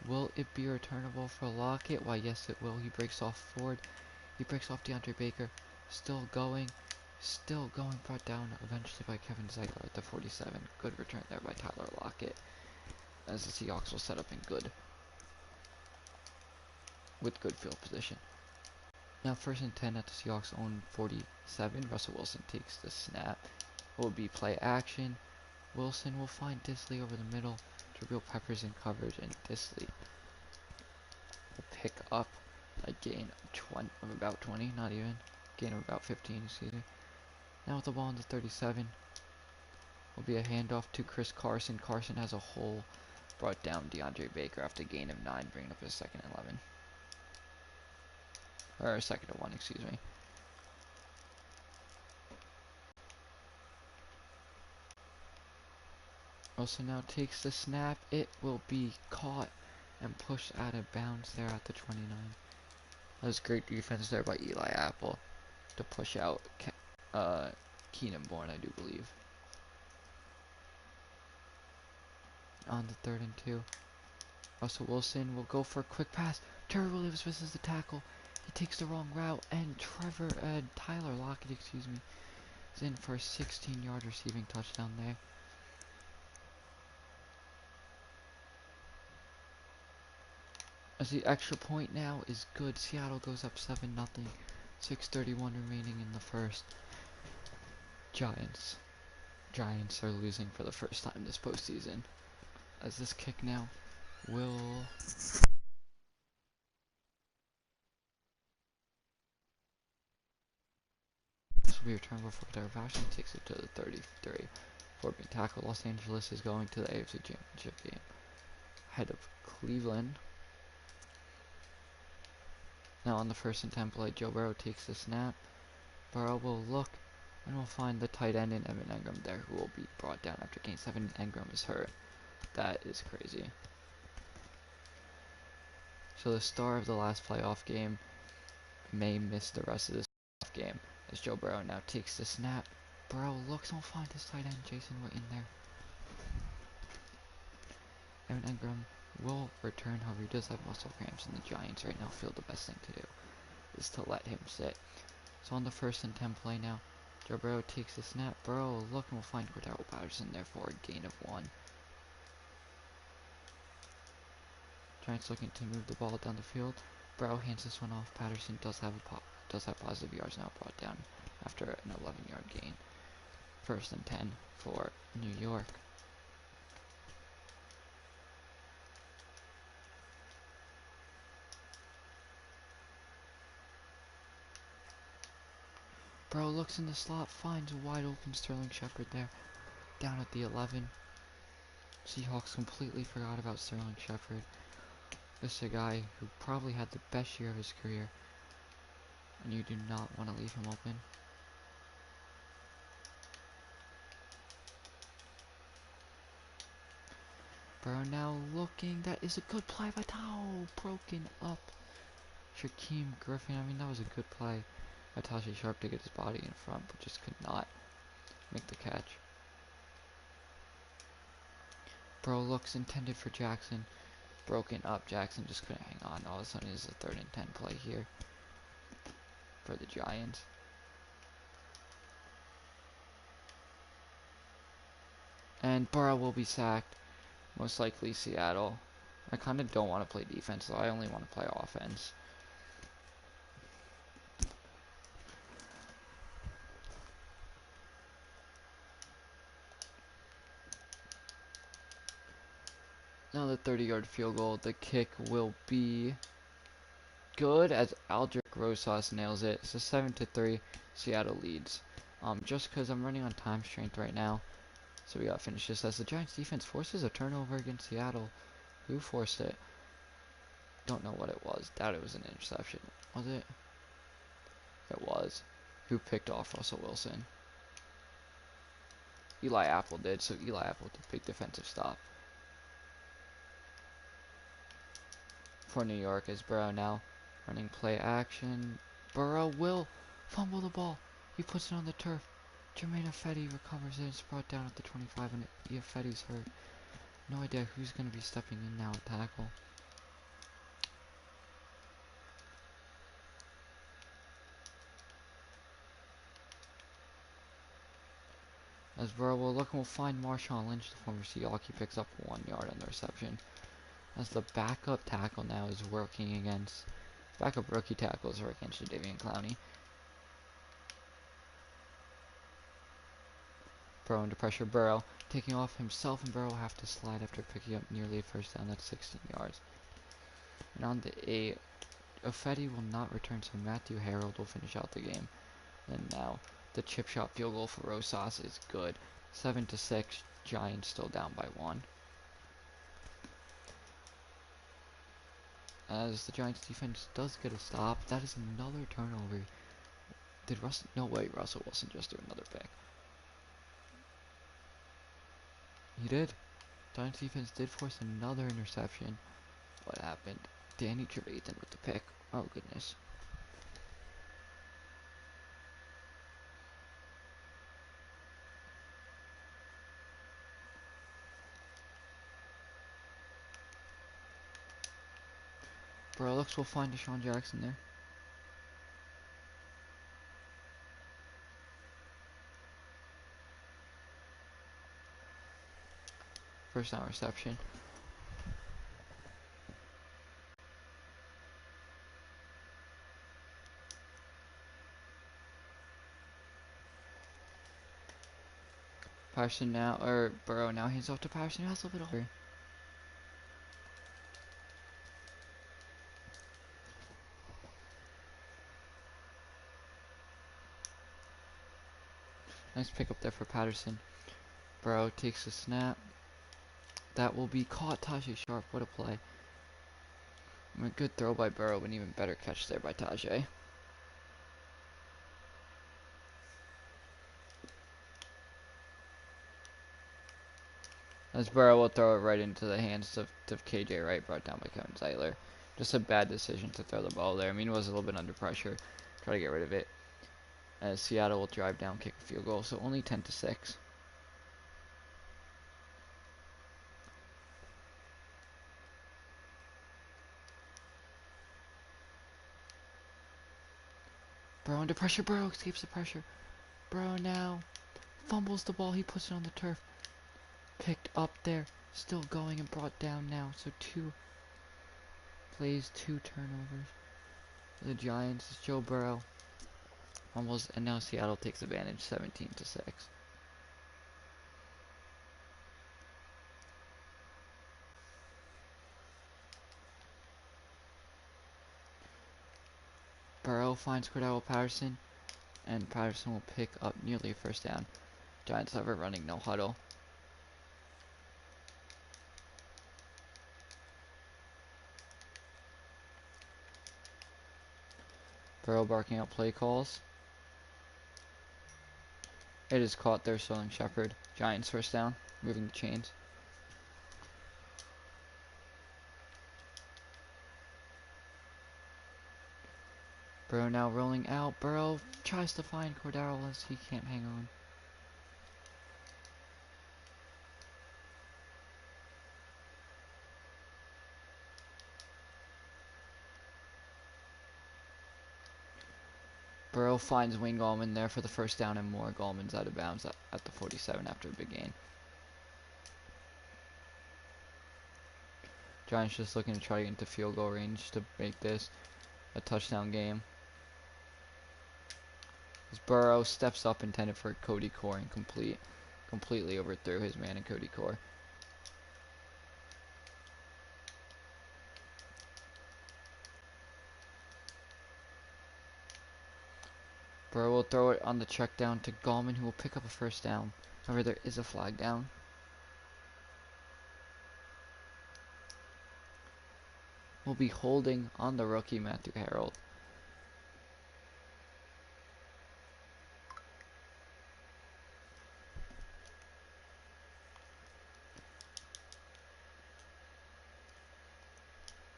Will it be returnable for Lockett? Why, yes, it will. He breaks off Ford. He breaks off DeAndre Baker. Still going, brought down eventually by Kevin Zeitler at the 47. Good return there by Tyler Lockett, as the Seahawks will set up in with good field position. Now 1st and 10 at the Seahawks' own 47. Russell Wilson takes the snap. It will be play action. Wilson will find Disley over the middle. Jabril Peppers in coverage, and Disley will pick up a gain of about 20, not even. Gain of about 15, excuse me. Now with the ball on the 37, will be a handoff to Chris Carson. Carson has a hole, brought down DeAndre Baker after a gain of 9, bringing up his second and 11. Or second and 1, excuse me. Wilson now takes the snap. It will be caught and pushed out of bounds there at the 29. That was great defense there by Eli Apple to push out Keenan Bourne, I do believe. On the 3rd and 2, Russell Wilson will go for a quick pass. Trevor Williams misses the tackle. He takes the wrong route, and Tyler Lockett, excuse me, is in for a 16-yard receiving touchdown there. As the extra point now is good. Seattle goes up 7-0. 6:31 remaining in the first. Giants are losing for the first time this postseason. As this kick now will... This will be returned before Derek Washington takes it to the 33. For being tackled, Los Angeles is going to the AFC Championship game. Ahead of Cleveland. Now on the 1st and 10 play, Joe Burrow takes the snap. Burrow will look and will find the tight end in Evan Engram there, who will be brought down after gain 7. Engram is hurt. That is crazy. So the star of the last playoff game may miss the rest of this game, as Joe Burrow now takes the snap. Burrow looks and will find his tight end, Jason Witten there. Evan Engram will return, however he does have muscle cramps, and the Giants right now feel the best thing to do is to let him sit. So on the 1st and 10 play now, Joe Burrow takes the snap. Burrow will look and will find Cordero Patterson there for a gain of 1. Giants looking to move the ball down the field. Burrow hands this one off. Patterson does have positive yards now, brought down after an 11-yard gain. 1st and 10 for New York. Burrow looks in the slot, finds a wide open Sterling Shepard there, down at the 11. Seahawks completely forgot about Sterling Shepard. This is a guy who probably had the best year of his career, and you do not want to leave him open. Burrow now looking. That is a good play by Tao. Broken up. Shaquem Griffin. I mean, that was a good play by Tashi Sharp to get his body in front, but just could not make the catch. Burrow looks intended for Jackson. Broken up. Jackson just couldn't hang on. All of a sudden, it's a 3rd and 10 play here for the Giants. And Burrow will be sacked. Most likely Seattle. I kind of don't want to play defense, so I only want to play offense. Now the 30-yard field goal. The kick will be good as Aldrich Rosas nails it. So 7-3, Seattle leads. Just because I'm running on time strength right now, so we gotta finish this. As the Giants defense forces a turnover against Seattle. Who forced it? Don't know what it was. Doubt it was an interception. Was it? It was. Who picked off Russell Wilson? Eli Apple did. So Eli Apple did big defensive stop for New York. As Burrow now running play action. Burrow will fumble the ball. He puts it on the turf. Jermaine Ifedi recovers it. It's brought down at the 25, and Ifedi's hurt. No idea who's going to be stepping in now at tackle. As Burrow will look and will find Marshawn Lynch, the former Seahawk. He picks up 1 yard on the reception. As the backup tackle now is working against... Backup rookie tackles are against Jadeveon Clowney. Burrow under pressure. Burrow taking off himself, and Burrow will have to slide after picking up nearly a first down. That's 16 yards. And on the Offetti will not return, so Matthew Harold will finish out the game. And now the chip shot field goal for Rosas is good. 7-6. Giants still down by 1. As the Giants defense does get a stop, that is another turnover. Did Russell? No way, Russell Wilson just do another pick. He did. Giants defense did force another interception. What happened? Danny Trevathan with the pick. Oh goodness. Bro, looks we'll find Deshaun Jackson there. First down reception. Patterson now, or Burrow now hands off to Patterson. Has a little bit of. Nice pick up there for Patterson. Burrow takes the snap. That will be caught. Tajay Sharp, what a play. A good throw by Burrow, but an even better catch there by Tajay. As Burrow will throw it right into the hands of KJ Wright, brought down by Kevin Zeitler. Just a bad decision to throw the ball there. I mean, it was a little bit under pressure. Try to get rid of it. As Seattle will drive down, kick a field goal, so only 10-6. Burrow under pressure. Burrow escapes the pressure. Burrow now fumbles the ball. He puts it on the turf. Picked up there. Still going and brought down now. So 2 plays, 2 turnovers. The Giants is Joe Burrow. Almost, and now Seattle takes advantage, 17-6. Burrow finds Cordell Patterson, and Patterson will pick up nearly a first down. Giants have a running no huddle. Burrow barking out play calls. It is caught there, Sterling Shepard. Giants first down, moving the chains. Burrow now rolling out. Burrow tries to find Cordell as he can't hang on. Burrow finds Wayne Gallman there for the first down and more. Gallman's out of bounds at the 47 after a big gain. Giants just looking to try to get into field goal range to make this a touchdown game. As Burrow steps up, intended for Cody Core, and completely overthrew his man in Cody Core. Burrow will throw it on the check down to Gallman, who will pick up a first down. However, there is a flag down. Will be holding on the rookie Matthew Harold.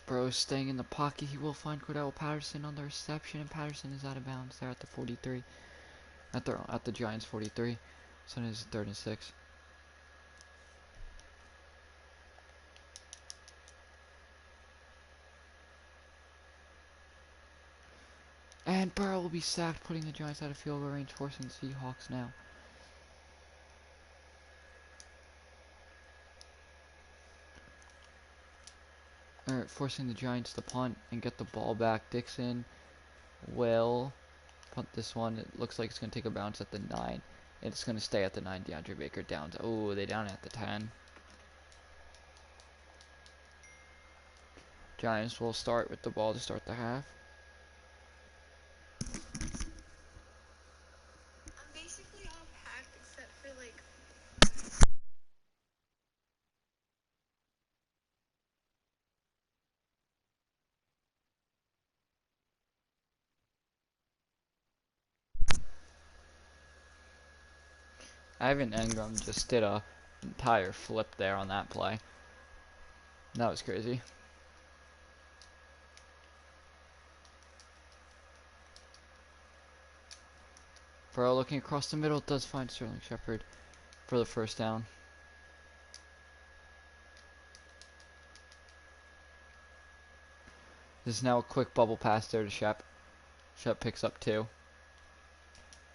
Burrow staying in the pocket. He will find Cordell Patterson on the reception, and Patterson is out of bounds there at the 43. At the Giants 43. So it is 3rd and 6. And Burrow will be sacked, putting the Giants out of field goal range, forcing the Seahawks now. Forcing the Giants to punt and get the ball back. Dixon will punt this one. It looks like it's going to take a bounce at the 9. It's going to stay at the 9. DeAndre Baker downs. Oh, they down at the 10. Giants will start with the ball to start the half. Evan Engram just did a entire flip there on that play. That was crazy. Burrow looking across the middle does find Sterling Shepard for the first down. This is now a quick bubble pass there to Shep. Shep picks up 2.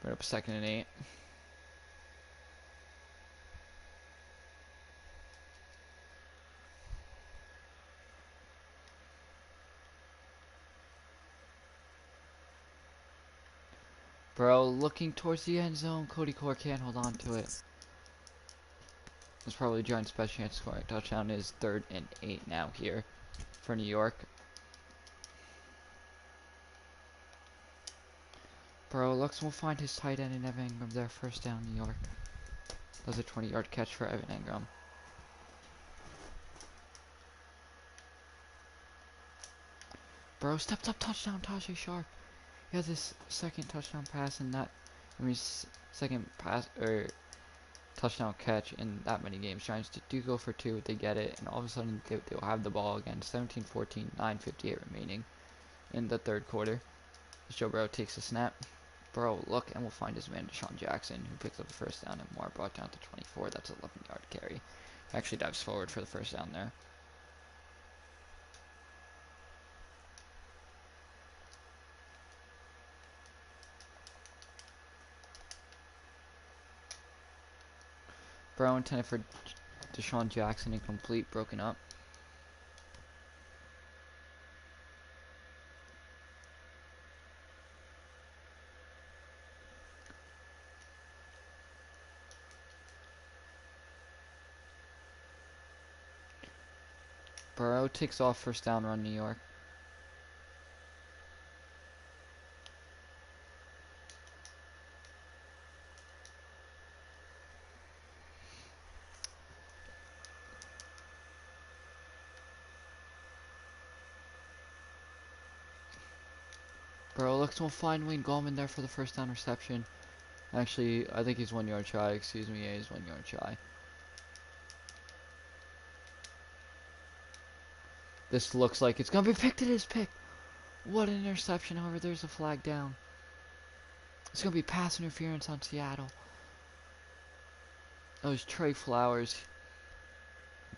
Bring up 2nd and 8. Burrow looking towards the end zone. Cody Core can't hold on to it. It's probably Giants' best chance to score a touchdown. Is 3rd and 8 now here for New York. Burrow looks and will find his tight end in Evan Engram there. First down, New York. Does a 20-yard catch for Evan Engram. Burrow steps up, touchdown, Tajay Sharp. He has his 2nd touchdown pass in that, second pass or touchdown catch in that many games. Giants do go for 2, they get it, and all of a sudden they'll have the ball again. 17-14, 9:58 remaining in the 3rd quarter. As Joe Burrow takes a snap. Burrow look and will find his man Deshaun Jackson, who picks up the first down and more, brought down to 24. That's an 11-yard carry. Actually dives forward for the first down there. Burrow intended for Deshaun Jackson, incomplete, broken up. Burrow takes off, first down run, New York. Burrow looks to find Wayne Gallman there for the first down reception. Actually, I think he's 1 yard shy. Excuse me, yeah, he's 1 yard shy. This looks like it's going to be picked. It is picked. What an interception. However, there's a flag down. It's going to be pass interference on Seattle. That was Trey Flowers.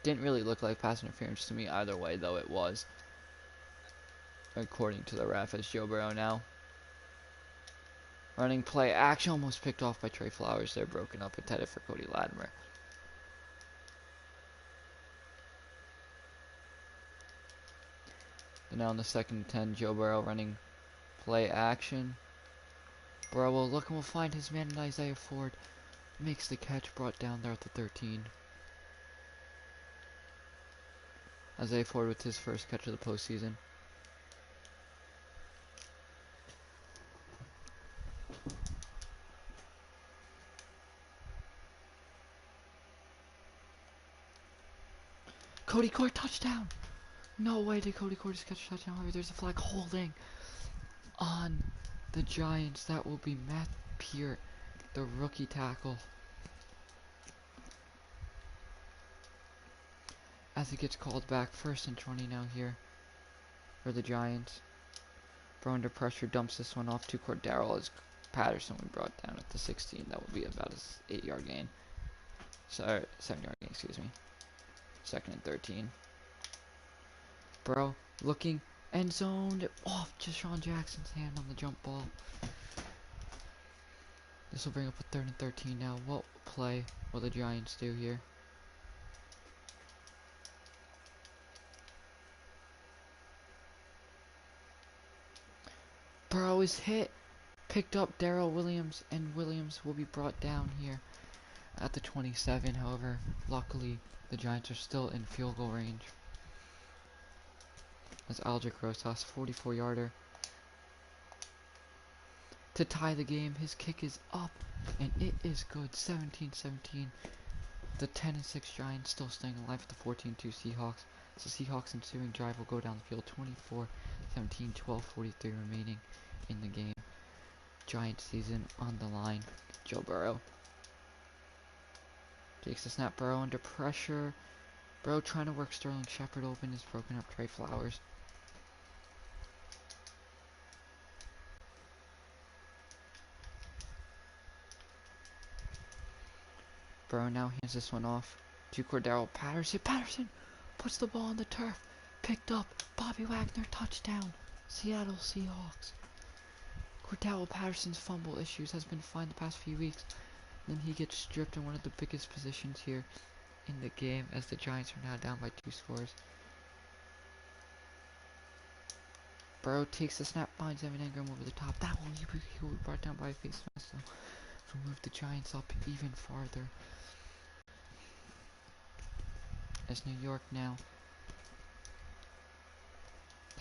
Didn't really look like pass interference to me either way, though it was. According to the ref, as Joe Burrow now. Running play action, almost picked off by Trey Flowers. They're broken up, intended for Cody Latimer. And now in the 2nd and 10, Joe Burrow running play action. Burrow will look and will find his man in Isaiah Ford. Makes the catch, brought down there at the 13. Isaiah Ford with his first catch of the postseason. Cody Core touchdown! No way did Cody Core just catch a touchdown. However, there's a flag holding on the Giants. That will be Matt Peart, the rookie tackle. As it gets called back, 1st and 20 now here for the Giants. Burrow under pressure, dumps this one off to Cordero as Patterson we brought down at the 16. That would be about a 8-yard gain. Sorry, 7-yard gain, excuse me. 2nd and 13. Burrow looking end zoned off Deshaun Jackson's hand on the jump ball. This will bring up a 3rd and 13 now. What play will the Giants do here? Burrow is hit. Picked up Darrell Williams, and Williams will be brought down here at the 27. However, luckily, the Giants are still in field goal range. As Aldrich Rosas, 44-yarder. To tie the game, his kick is up, and it is good. 17-17. The 10 and 6 Giants still staying alive at the 14-2 Seahawks. So Seahawks ensuing drive will go down the field 24-17, 12:43 remaining in the game. Giants season on the line. Joe Burrow. Takes the snap. Burrow under pressure. Burrow trying to work Sterling Shepard open. Is broken up Trey Flowers. Burrow now hands this one off to Cordero Patterson. Patterson puts the ball on the turf. Picked up. Bobby Wagner touchdown. Seattle Seahawks. Cordero Patterson's fumble issues has been fine the past few weeks. Then he gets stripped in one of the biggest positions here in the game as the Giants are now down by 2 scores. Burrow takes the snap, finds Evan Engram over the top. That one he was brought down by a face mask to move the Giants up even farther. As New York now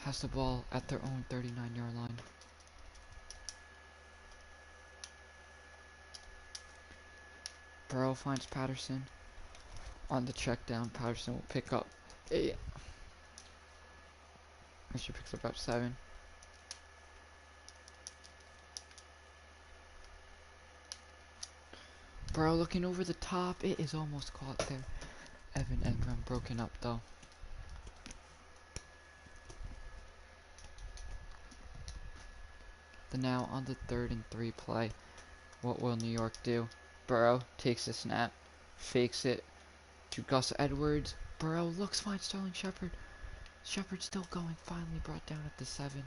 has the ball at their own 39-yard line. Burrow finds Patterson on the check down. Patterson will pick up 8. She picks up about 7. Burrow looking over the top. It is almost caught there. Evan Engram broken up though. Then now on the 3rd and 3 play. What will New York do? Burrow takes the snap. Fakes it to Gus Edwards. Burrow looks fine. Sterling Shepard. Shepard still going. Finally brought down at the 7.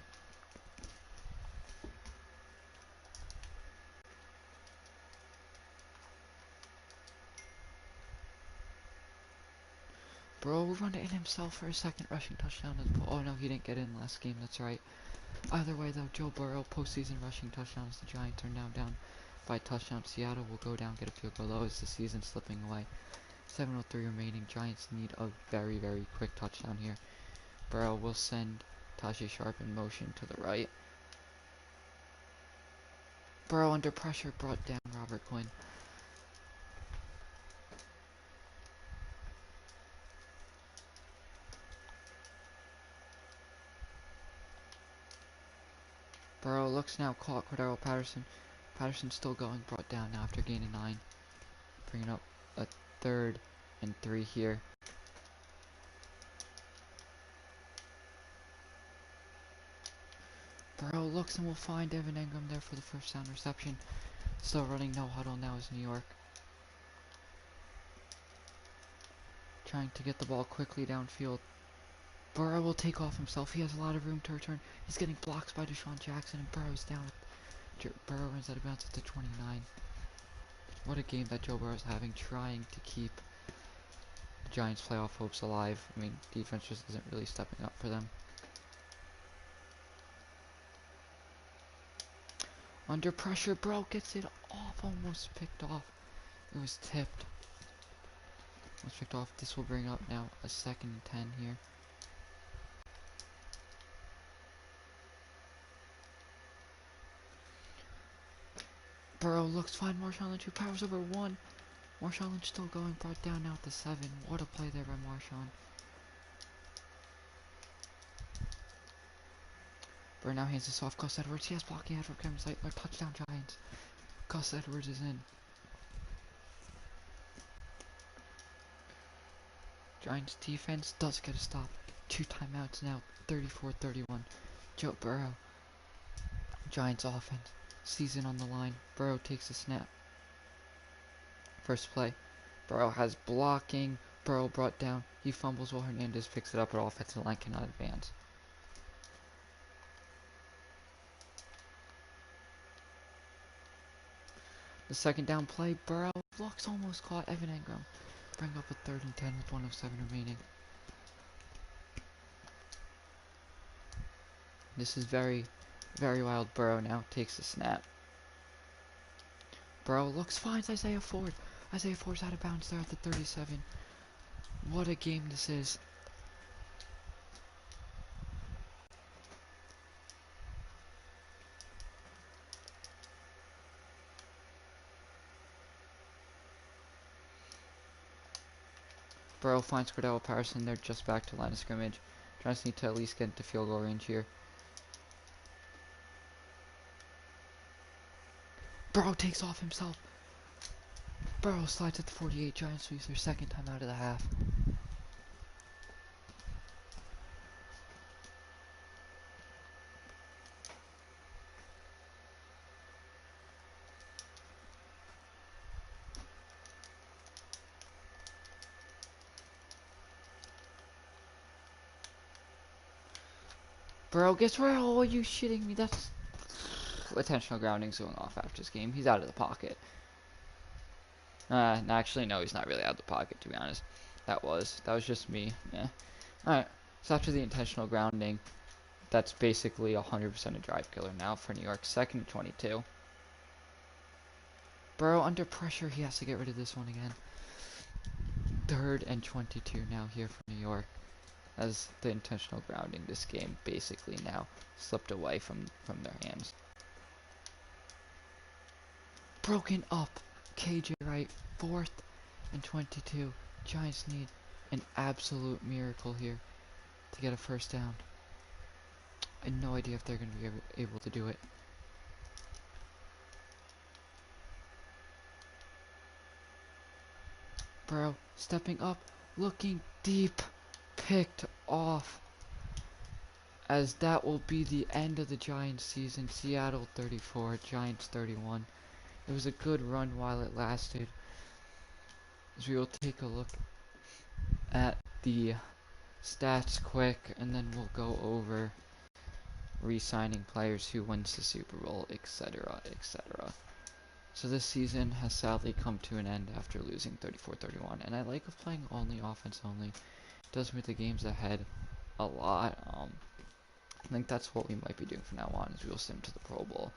Burrow will run it in himself for a second rushing touchdown. Oh no, he didn't get in last game. That's right. Either way though, Joe Burrow postseason rushing touchdowns. The Giants are now down by a touchdown. Seattle will go down, get a field goal though as the season slipping away. 7:03 remaining. Giants need a very, very quick touchdown here. Burrow will send Tajay Sharp in motion to the right. Burrow under pressure brought down Robert Quinn. Burrow looks now, caught Cordero Patterson. Patterson still going, brought down now after gaining 9. Bringing up a 3rd and 3 here. Burrow looks and will find Evan Engram there for the first down reception. Still running no huddle now is New York. Trying to get the ball quickly downfield. Burrow will take off himself. He has a lot of room to return. He's getting blocked by Deshaun Jackson and Burrow's down. Burrow runs out of bounds at the 29. What a game that Joe Burrow's having, trying to keep the Giants' playoff hopes alive. I mean, defense just isn't really stepping up for them. Under pressure, Burrow gets it off, almost picked off. It was tipped. Almost picked off. This will bring up now a 2nd and 10 here. Burrow looks fine. Marshawn Lynch, who powers over 1. Marshawn Lynch still going, brought down now at the 7. What a play there by Marshawn. Burrow now hands this off. Gus Edwards. He has blocking head for Kevin Zeitler. Touchdown Giants. Gus Edwards is in. Giants defense does get a stop. 2 timeouts now. 34-31. Joe Burrow. Giants offense. Season on the line. Burrow takes the snap. First play. Burrow has blocking. Burrow brought down. He fumbles while Hernandez picks it up, but offensive line cannot advance. The 2nd down play. Burrow looks almost caught Evan Engram. Bring up a 3rd and 10 with 1:07 remaining. This is very, very wild. Burrow now takes the snap. Burrow looks fine. It's Isaiah Ford. Isaiah Ford's out of bounds there at the 37. What a game this is. Burrow finds Cordell Patterson. They're just back to line of scrimmage. Giants need to at least get into field goal range here. Burrow takes off himself. Burrow slides at the 48. Giants sweeps their second time out of the half. Burrow gets right. Oh, are you shitting me? That's intentional grounding's going off after this game. He's out of the pocket. Actually, no, he's not really out of the pocket, to be honest. That was just me. Yeah. Alright, so after the intentional grounding, that's basically 100% a drive killer now for New York. Second and 22. Burrow under pressure. He has to get rid of this one again. Third and 22 now here for New York. As the intentional grounding this game basically now slipped away from their hands. Broken up. KJ Wright, 4th and 22. Giants need an absolute miracle here to get a first down. I have no idea if they're going to be able to do it. Burrow stepping up, looking deep, picked off. As that will be the end of the Giants season. Seattle 34, Giants 31. It was a good run while it lasted. As we will take a look at the stats quick, and then we'll go over re-signing players, who wins the Super Bowl, etc., etc. So this season has sadly come to an end after losing 34-31, and I like playing only offense only. It does make the games ahead a lot. I think that's what we might be doing from now on, is we'll sim to the Pro Bowl.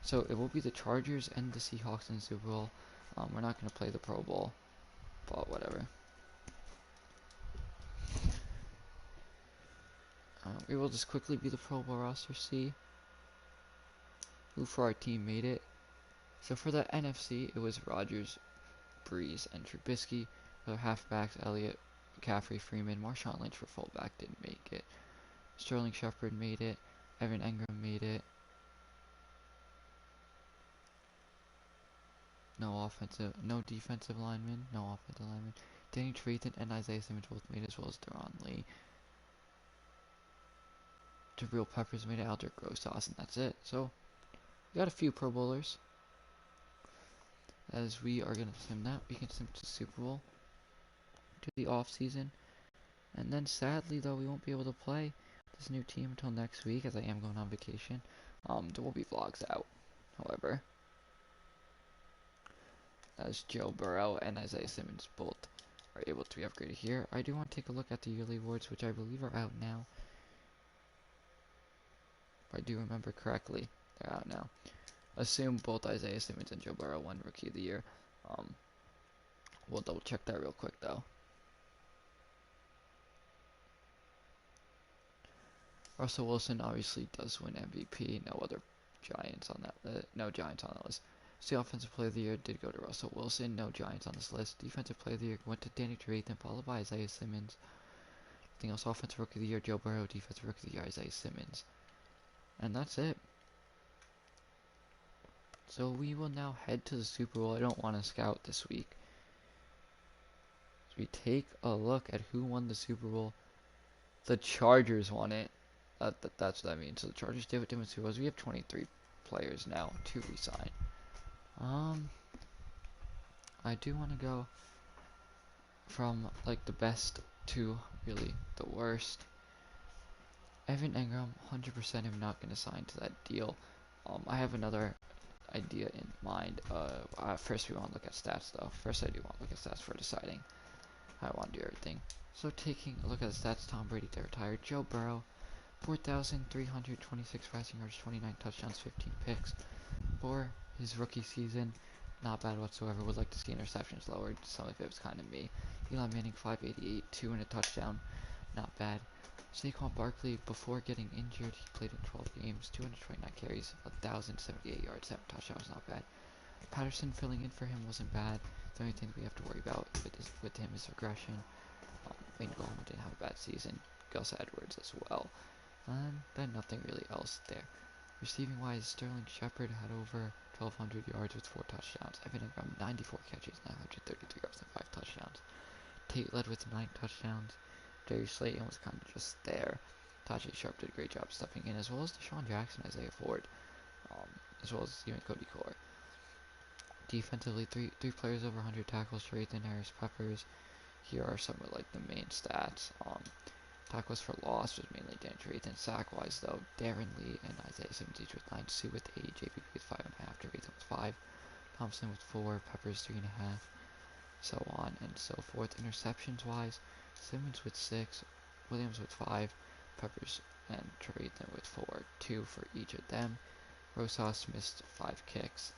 So it will be the Chargers and the Seahawks in the Super Bowl. We're not going to play the Pro Bowl, but whatever. We will just quickly be the Pro Bowl roster, see who for our team made it. So for the NFC, it was Rodgers, Breeze, and Trubisky. For their halfbacks, Elliott, McCaffrey, Freeman, Marshawn Lynch for fullback didn't make it. Sterling Shepard made it. Evan Engram made it. No defensive lineman, no offensive lineman. Danny Trevathan and Isaiah Simmons both made it, as well as Deron Lee. Jabril Peppers made it, Aldrich Rosas, and that's it. So, we got a few Pro Bowlers. As we are going to sim that, we can sim to Super Bowl, to the off season. And then sadly though, we won't be able to play this new team until next week, as I am going on vacation. There will be vlogs out, however. As Joe Burrow and Isaiah Simmons both are able to be upgraded here. I do want to take a look at the yearly awards, which I believe are out now. If I do remember correctly, they're out now. Assume both Isaiah Simmons and Joe Burrow won Rookie of the Year. We'll double check that real quick though. Russell Wilson obviously does win MVP. No other Giants on that. No Giants on that list. So the Offensive Player of the Year did go to Russell Wilson. No Giants on this list. Defensive Player of the Year went to Danny Trevathan, followed by Isaiah Simmons. Anything else? Offensive Rookie of the Year, Joe Burrow. Defensive Rookie of the Year, Isaiah Simmons. And that's it. So we will now head to the Super Bowl. I don't want to scout this week. So we take a look at who won the Super Bowl. The Chargers won it. That's what I mean. So the Chargers did what they were supposed to. We have 23 players now to resign. I do want to go from like the best to really the worst. Evan Engram, 100% am not going to sign to that deal. I have another idea in mind. First we want to look at stats though. First I do want to look at stats for deciding how I want to do everything. So taking a look at the stats, Tom Brady, they're retired. Joe Burrow, 4,326 passing yards, 29 touchdowns, 15 picks. For his rookie season, not bad whatsoever. Would like to see interceptions lowered. Some of it was kind of me. Eli Manning, 588, 2 and a touchdown. Not bad. Saquon Barkley, before getting injured, he played in 12 games, 229 carries, 1,078 yards, 7 touchdowns, not bad. Patterson filling in for him wasn't bad. The only thing we have to worry about with him is regression. Wayne Gallman didn't have a bad season. Gus Edwards as well. And then nothing really else there. Receiving wise, Sterling Shepard had over 1,200 yards with 4 touchdowns. Evan Ingram, 94 catches, 933 yards, and 5 touchdowns. Tate led with 9 touchdowns. Darius Slayton was kind of just there. Tajay Sharp did a great job stepping in, as well as Deshaun Jackson, Isaiah Ford, as well as even Cody Core. Defensively, three players over 100 tackles, Trevathan Harris Peppers. Here are some of like the main stats. Tackles for loss was mainly Dan Trevathan. Sack-wise, though, Darren Lee and Isaiah Simmons each with 9, Sue with 8, JPP with 5.5, Trevathan with 5, Thompson with 4, Peppers 3.5, so on and so forth. Interceptions-wise, Simmons with 6, Williams with 5, Peppers and Trevathan with 4, 2 for each of them. Rosas missed 5 kicks,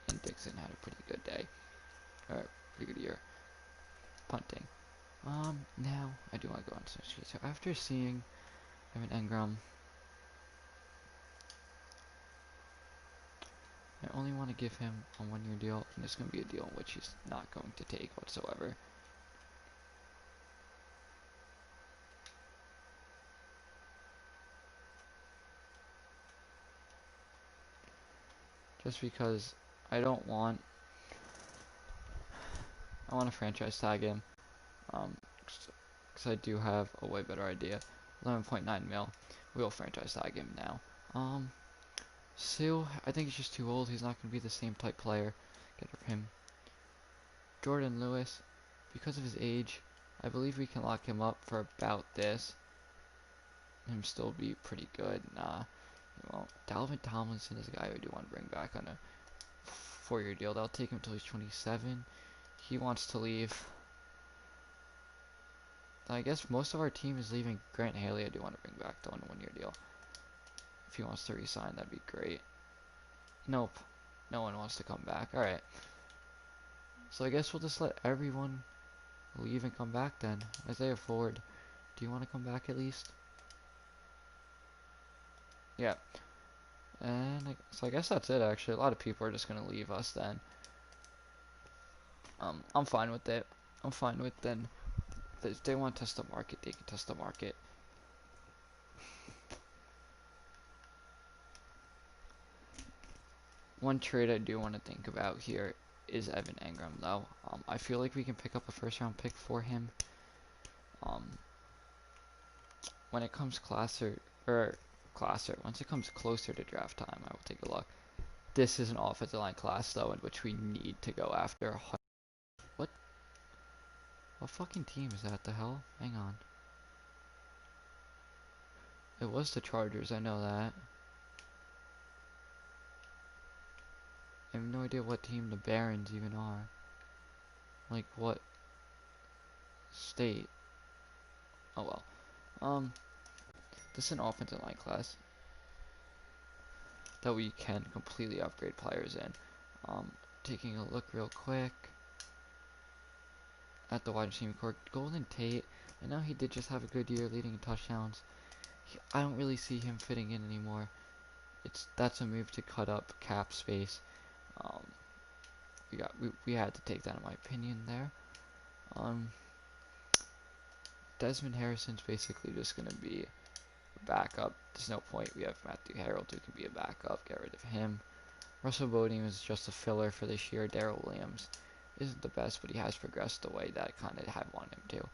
and Dixon had a pretty good day, or pretty good year punting. Now I do want to go on to some sheets. So after seeing Evan Engram, I only want to give him a 1-year deal, and it's going to be a deal in which he's not going to take whatsoever. Just because I don't want, I want to franchise tag him, because I do have a way better idea. 11.9 mil. We'll franchise tag him now. Sue, I think he's just too old. He's not going to be the same type player. Get rid of him. Jordan Lewis, because of his age, I believe we can lock him up for about this. Him still be pretty good. Nah, he won't. Dalvin Tomlinson is a guy I do want to bring back on a 4-year deal. That'll take him until he's 27. He wants to leave. I guess most of our team is leaving. Grant Haley I do want to bring back though on a 1-year deal. If he wants to resign, that'd be great. Nope. No one wants to come back. Alright. So I guess we'll just let everyone leave and come back then. Isaiah Ford, do you want to come back at least? Yeah. And so I guess that's it actually. A lot of people are just going to leave us then. I'm fine with it. I'm fine with then. If they want to test the market, they can test the market. One trade I do want to think about here is Evan Engram though. I feel like we can pick up a 1st-round pick for him. When it comes once it comes closer to draft time, I will take a look. This is an offensive line class though, in which we need to go after. What fucking team is that? The hell? Hang on. It was the Chargers, I know that. I have no idea what team the Barons even are. Like what state? Oh well. This is an offensive line class that we can completely upgrade players in. Taking a look real quick at the wide receiver core, Golden Tate, I know he did just have a good year leading in touchdowns. I don't really see him fitting in anymore. That's a move to cut up cap space. We had to take that in my opinion there. Desmond Harrison's basically just gonna be a backup. There's no point. We have Matthew Harold who can be a backup. Get rid of him. Russell Bodine is just a filler for this year. Darrell Williams isn't the best, but he has progressed the way that I kind of had wanted him to.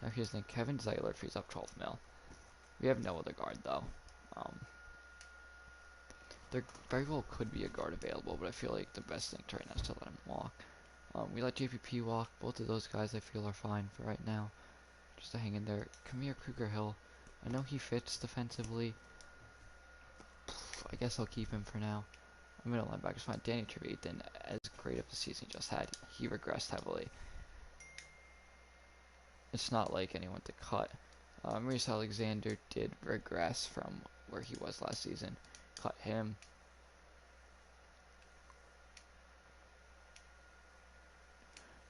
Now here's the thing. Kevin Zeitler frees up 12 mil. We have no other guard though. There very well could be a guard available, but I feel like the best thing to right now is to let him walk. We let JPP walk. Both of those guys I feel are fine for right now. Just to hang in there. Kamir Kruger-Hill. I know he fits defensively. I guess I'll keep him for now. Middle linebacker is fine. Danny Trevathan, as great of the season he just had, he regressed heavily. It's not like anyone to cut. Maurice Alexander did regress from where he was last season. Cut him.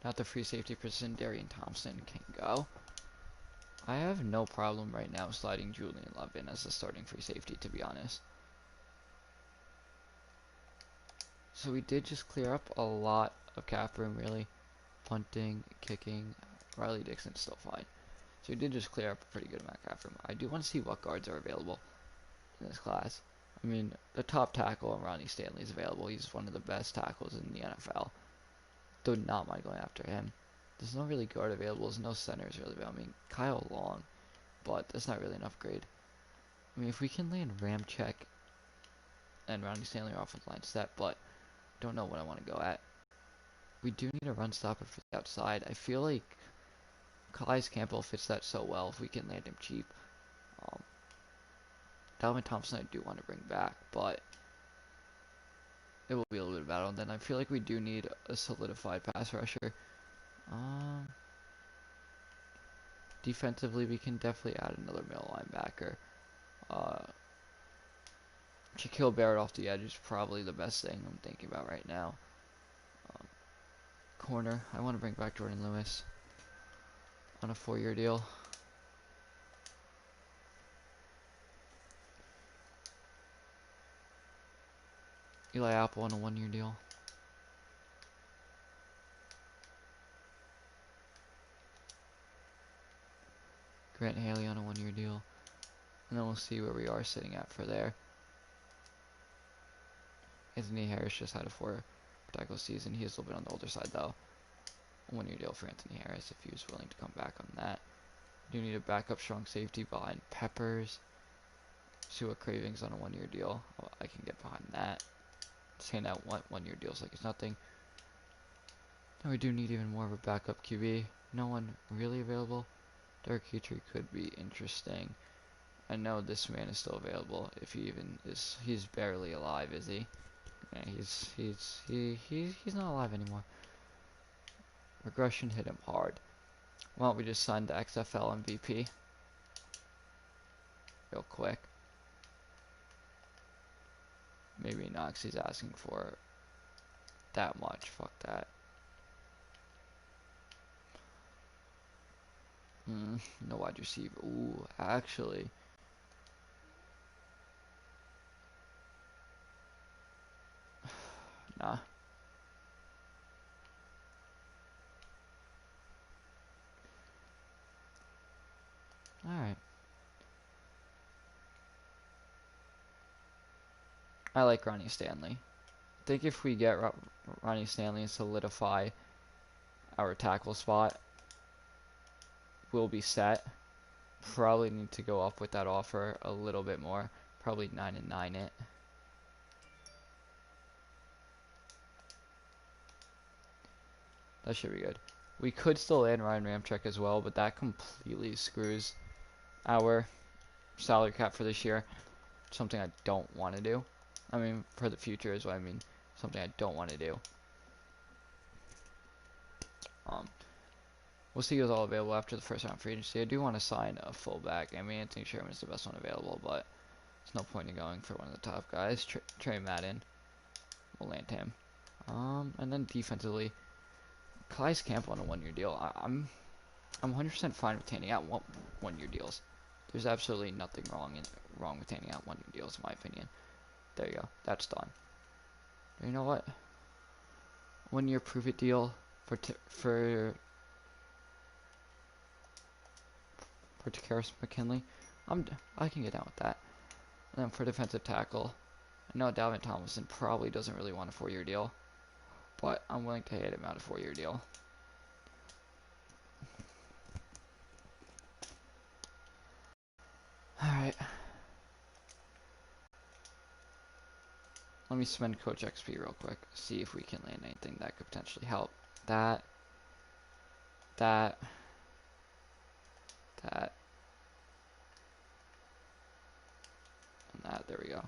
Not the free safety position. Darian Thompson can go. I have no problem right now sliding Julian Love in as the starting free safety, to be honest. So we did just clear up a lot of cap room, really. Punting, kicking. Riley Dixon's still fine. So we did just clear up a pretty good amount of cap room. I do want to see what guards are available in this class. I mean, the top tackle, Ronnie Stanley, is available. He's one of the best tackles in the NFL. Do not mind going after him. There's no really guard available. There's no centers really available. I mean, Kyle Long, but that's not really an upgrade. I mean, if we can land Ramczyk and Ronnie Stanley are offensive line set, but don't know what I want to go at. We do need a run stopper for the outside. I feel like Calais Campbell fits that so well if we can land him cheap. Dalvin Thompson I do want to bring back, but it will be a little bit of battle. And then I feel like we do need a solidified pass rusher. Defensively, we can definitely add another middle linebacker. Shaquille Barrett off the edge is probably the best thing I'm thinking about right now. Corner, I want to bring back Jordan Lewis on a 4-year deal. Eli Apple on a 1-year deal. Grant Haley on a 1-year deal. And then we'll see where we are sitting at for there. Anthony Harris just had a 4-tackle season. He is a little bit on the older side though. A 1-year deal for Anthony Harris if he was willing to come back on that. Do need a backup strong safety behind Peppers. See what Cravings on a 1-year deal. Oh, I can get behind that. Saying that 1-year deals like it's nothing. And we do need even more of a backup QB. No one really available. Derek Petrie could be interesting. I know this man is still available. If he even is, he's barely alive, is he? Yeah, he's not alive anymore. Regression hit him hard. Why don't we just sign the XFL MVP real quick? Maybe not, 'cause he's asking for that much. Fuck that. No wide receiver. Ooh, actually. Nah. Alright. I like Ronnie Stanley. I think if we get Ronnie Stanley and solidify our tackle spot, we'll be set. Probably need to go up with that offer a little bit more. Probably 9-9 it. That should be good. We could still land Ryan Ramczyk as well, but that completely screws our salary cap for this year. Something I don't want to do. I mean, for the future is what I mean. Something I don't want to do. We'll see who's all available after the first round free agency. I do want to sign a fullback. I mean, Anthony Sherman is the best one available, but there's no point in going for one of the top guys. Trey Madden. We'll land him. And then defensively, Calais Campbell on a 1-year deal. I'm 100% fine with handing out 1-year deals. There's absolutely nothing wrong with handing out 1-year deals, in my opinion. There you go. That's done. You know what? 1-year prove it deal for Takaris McKinley. I can get down with that. And then for defensive tackle, I know Dalvin Tomlinson probably doesn't really want a 4-year deal, but I'm willing to hit him out a 4-year deal. Alright. Let me spend Coach XP real quick. See if we can land anything that could potentially help. That. And that. There we go.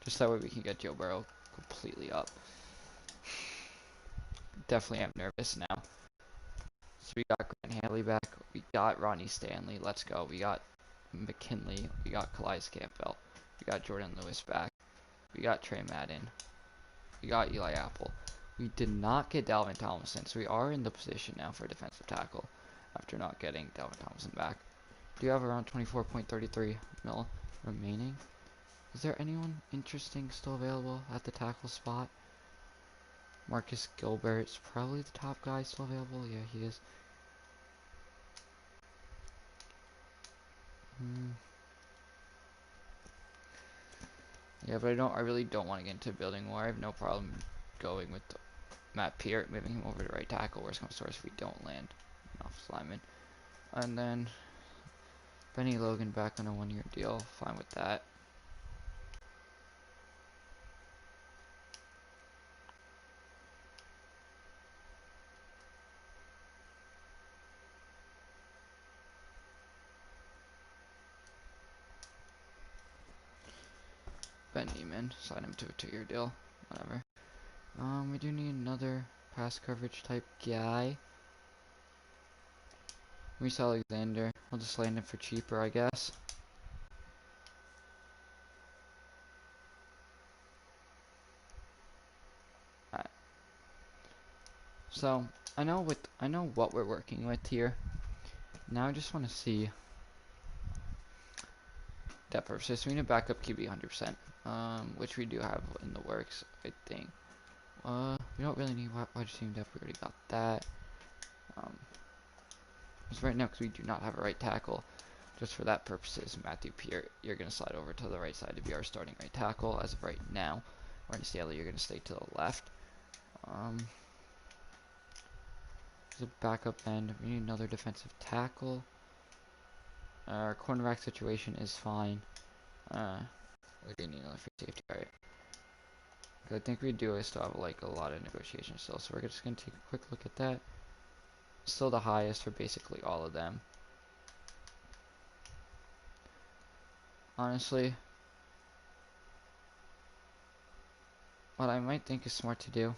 Just that way we can get Joe Burrow completely up. Definitely am nervous now. So we got Grant Haley back. We got Ronnie Stanley. Let's go. We got McKinley. We got Calais Campbell. We got Jordan Lewis back. We got Trey Madden. We got Eli Apple. We did not get Dalvin Tomlinson, so we are in the position now for a defensive tackle after not getting Dalvin Tomlinson back. Do you have around 24.33 mil remaining? Is there anyone interesting still available at the tackle spot? Marcus Gilbert's probably the top guy still available. Yeah, he is. Yeah, but I really don't want to get into building war. I have no problem going with Matt Peart, moving him over to right tackle. Worst comes to worst if we don't land off lineman. And then Benny Logan back on a 1-year deal. Fine with that. Ben Neiman, sign him to a 2-year deal. Whatever. We do need another pass coverage type guy. Reese Alexander. I'll just land him for cheaper, I guess. Alright. So I know what we're working with here. Now I just want to see depth purposes. We need a backup QB 100%, which we do have in the works, I think. We don't really need wide receiver depth. We already got that. Just right now, because we do not have a right tackle, just for that purposes, Matthew Peart, you're going to slide over to the right side to be our starting right tackle as of right now. Ryan Staley, you're going to stay to the left. As a backup end, we need another defensive tackle. Our cornerback situation is fine. We do need another free safety, alright. I think we do still have like a lot of negotiation still, so we're just going to take a quick look at that. Still the highest for basically all of them. Honestly, what I might think is smart to do,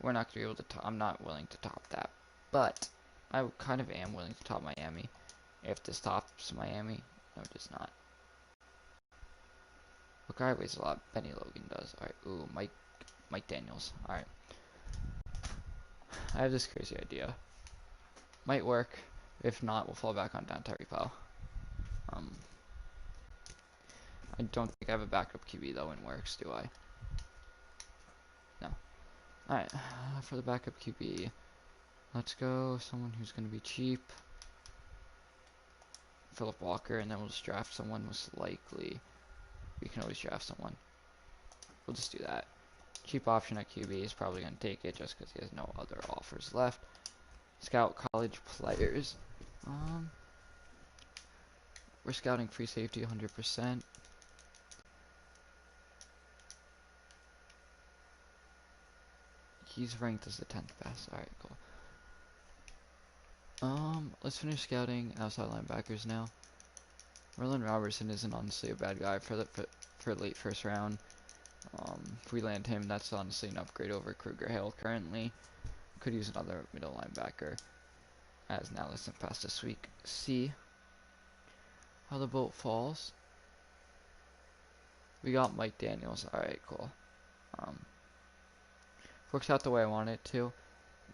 we're not going to be able to I'm not willing to top that, but I kind of am willing to top Miami. If this tops Miami, no it does not. What guy weighs a lot? Benny Logan does. Alright, ooh, Mike Daniels. Alright. I have this crazy idea. Might work. If not, we'll fall back on Dante Powell. I don't think I have a backup QB though in works, do I? No. Alright, for the backup QB, let's go someone who's going to be cheap. Philip Walker, and then we'll just draft someone most likely. We can always draft someone. We'll just do that. Cheap option at QB is probably going to take it just because he has no other offers left. Scout college players. We're scouting free safety 100%. He's ranked as the 10th best. Alright, cool. Let's finish scouting outside linebackers now. Merlin Robertson isn't honestly a bad guy for late first round. If we land him, that's honestly an upgrade over Kruger Hill currently. Could use another middle linebacker. As now let's past this week. See how the boat falls. We got Mike Daniels. Alright, cool. Works out the way I want it to.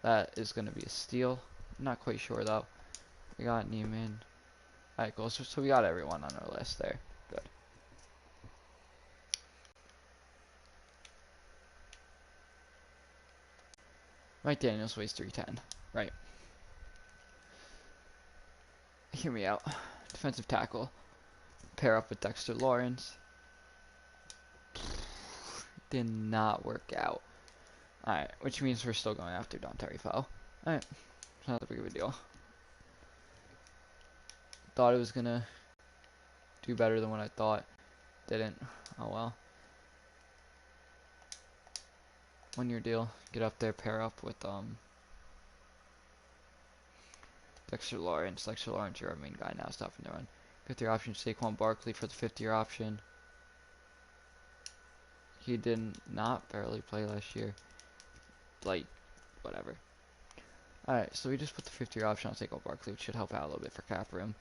That is going to be a steal. I'm not quite sure though. We got Neiman. Alright, cool. So we got everyone on our list there. Good. Mike Daniels weighs 310. Right. Hear me out. Defensive tackle. Pair up with Dexter Lawrence. Did not work out. Alright, which means we're still going after Dante Fowle. Alright. It's not that big of a deal. Thought it was gonna do better than what I thought. Didn't. Oh well. 1-year deal. Get up there, pair up with Dexter Lawrence. Dexter Lawrence, you're our main guy now, stopping the run. 5th-year option, Saquon Barkley for the 5th-year option. He did not barely play last year. Like, whatever. Alright, so we just put the 5th-year option on Saquon Barkley, which should help out a little bit for cap room.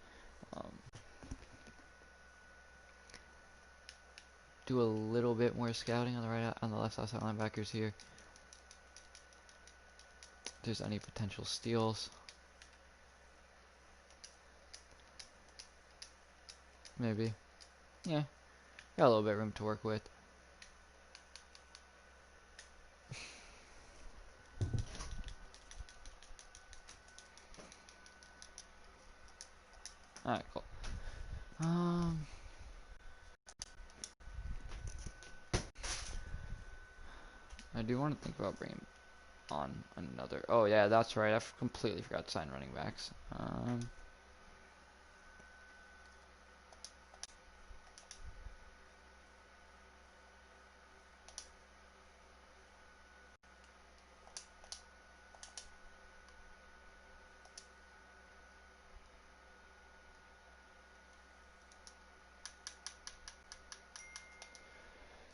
Do a little bit more scouting on the left outside linebackers here. If there's any potential steals. Maybe. Yeah. Got a little bit of room to work with. Alright, cool. I do want to think about bringing on another. Oh yeah, that's right. I completely forgot to sign running backs.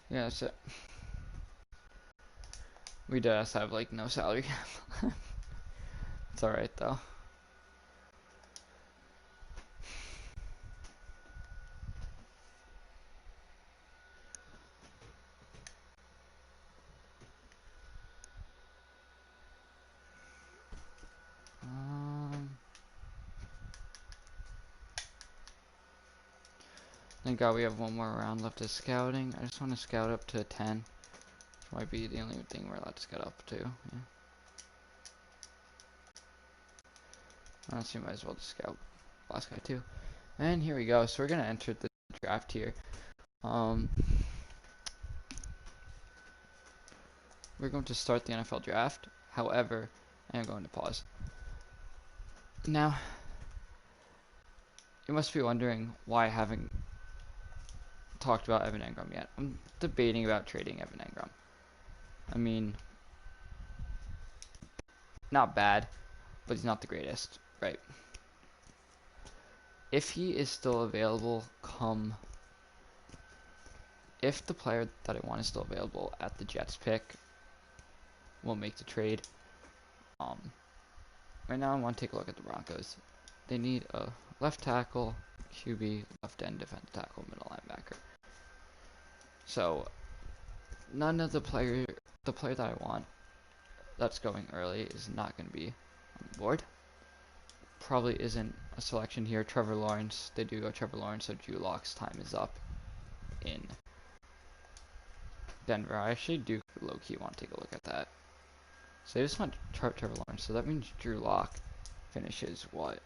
Yeah, that's it. We just have like no salary cap. It's alright though. Thank God we have one more round left of scouting. I just want to scout up to 10. This might be the only thing we're allowed to scout up to. Yeah. Honestly, might as well just scout last guy too. And here we go. So we're gonna enter the draft here. We're going to start the NFL draft. However, I am going to pause. Now, you must be wondering why I haven't talked about Evan Engram yet. I'm debating about trading Evan Engram. I mean, not bad, but he's not the greatest, right? If he is still available if the player that I want is still available at the Jets pick, we'll make the trade. Right now I want to take a look at the Broncos. They need a left tackle, QB, left end, defensive tackle, middle linebacker. So none of the player that I want that's going early is not going to be on the board. Probably isn't a selection here. Trevor Lawrence, they do go Trevor Lawrence, so Drew Lock's time is up in Denver. I actually do low-key want to take a look at that. So I just want Trevor Lawrence, so that means Drew Lock finishes what?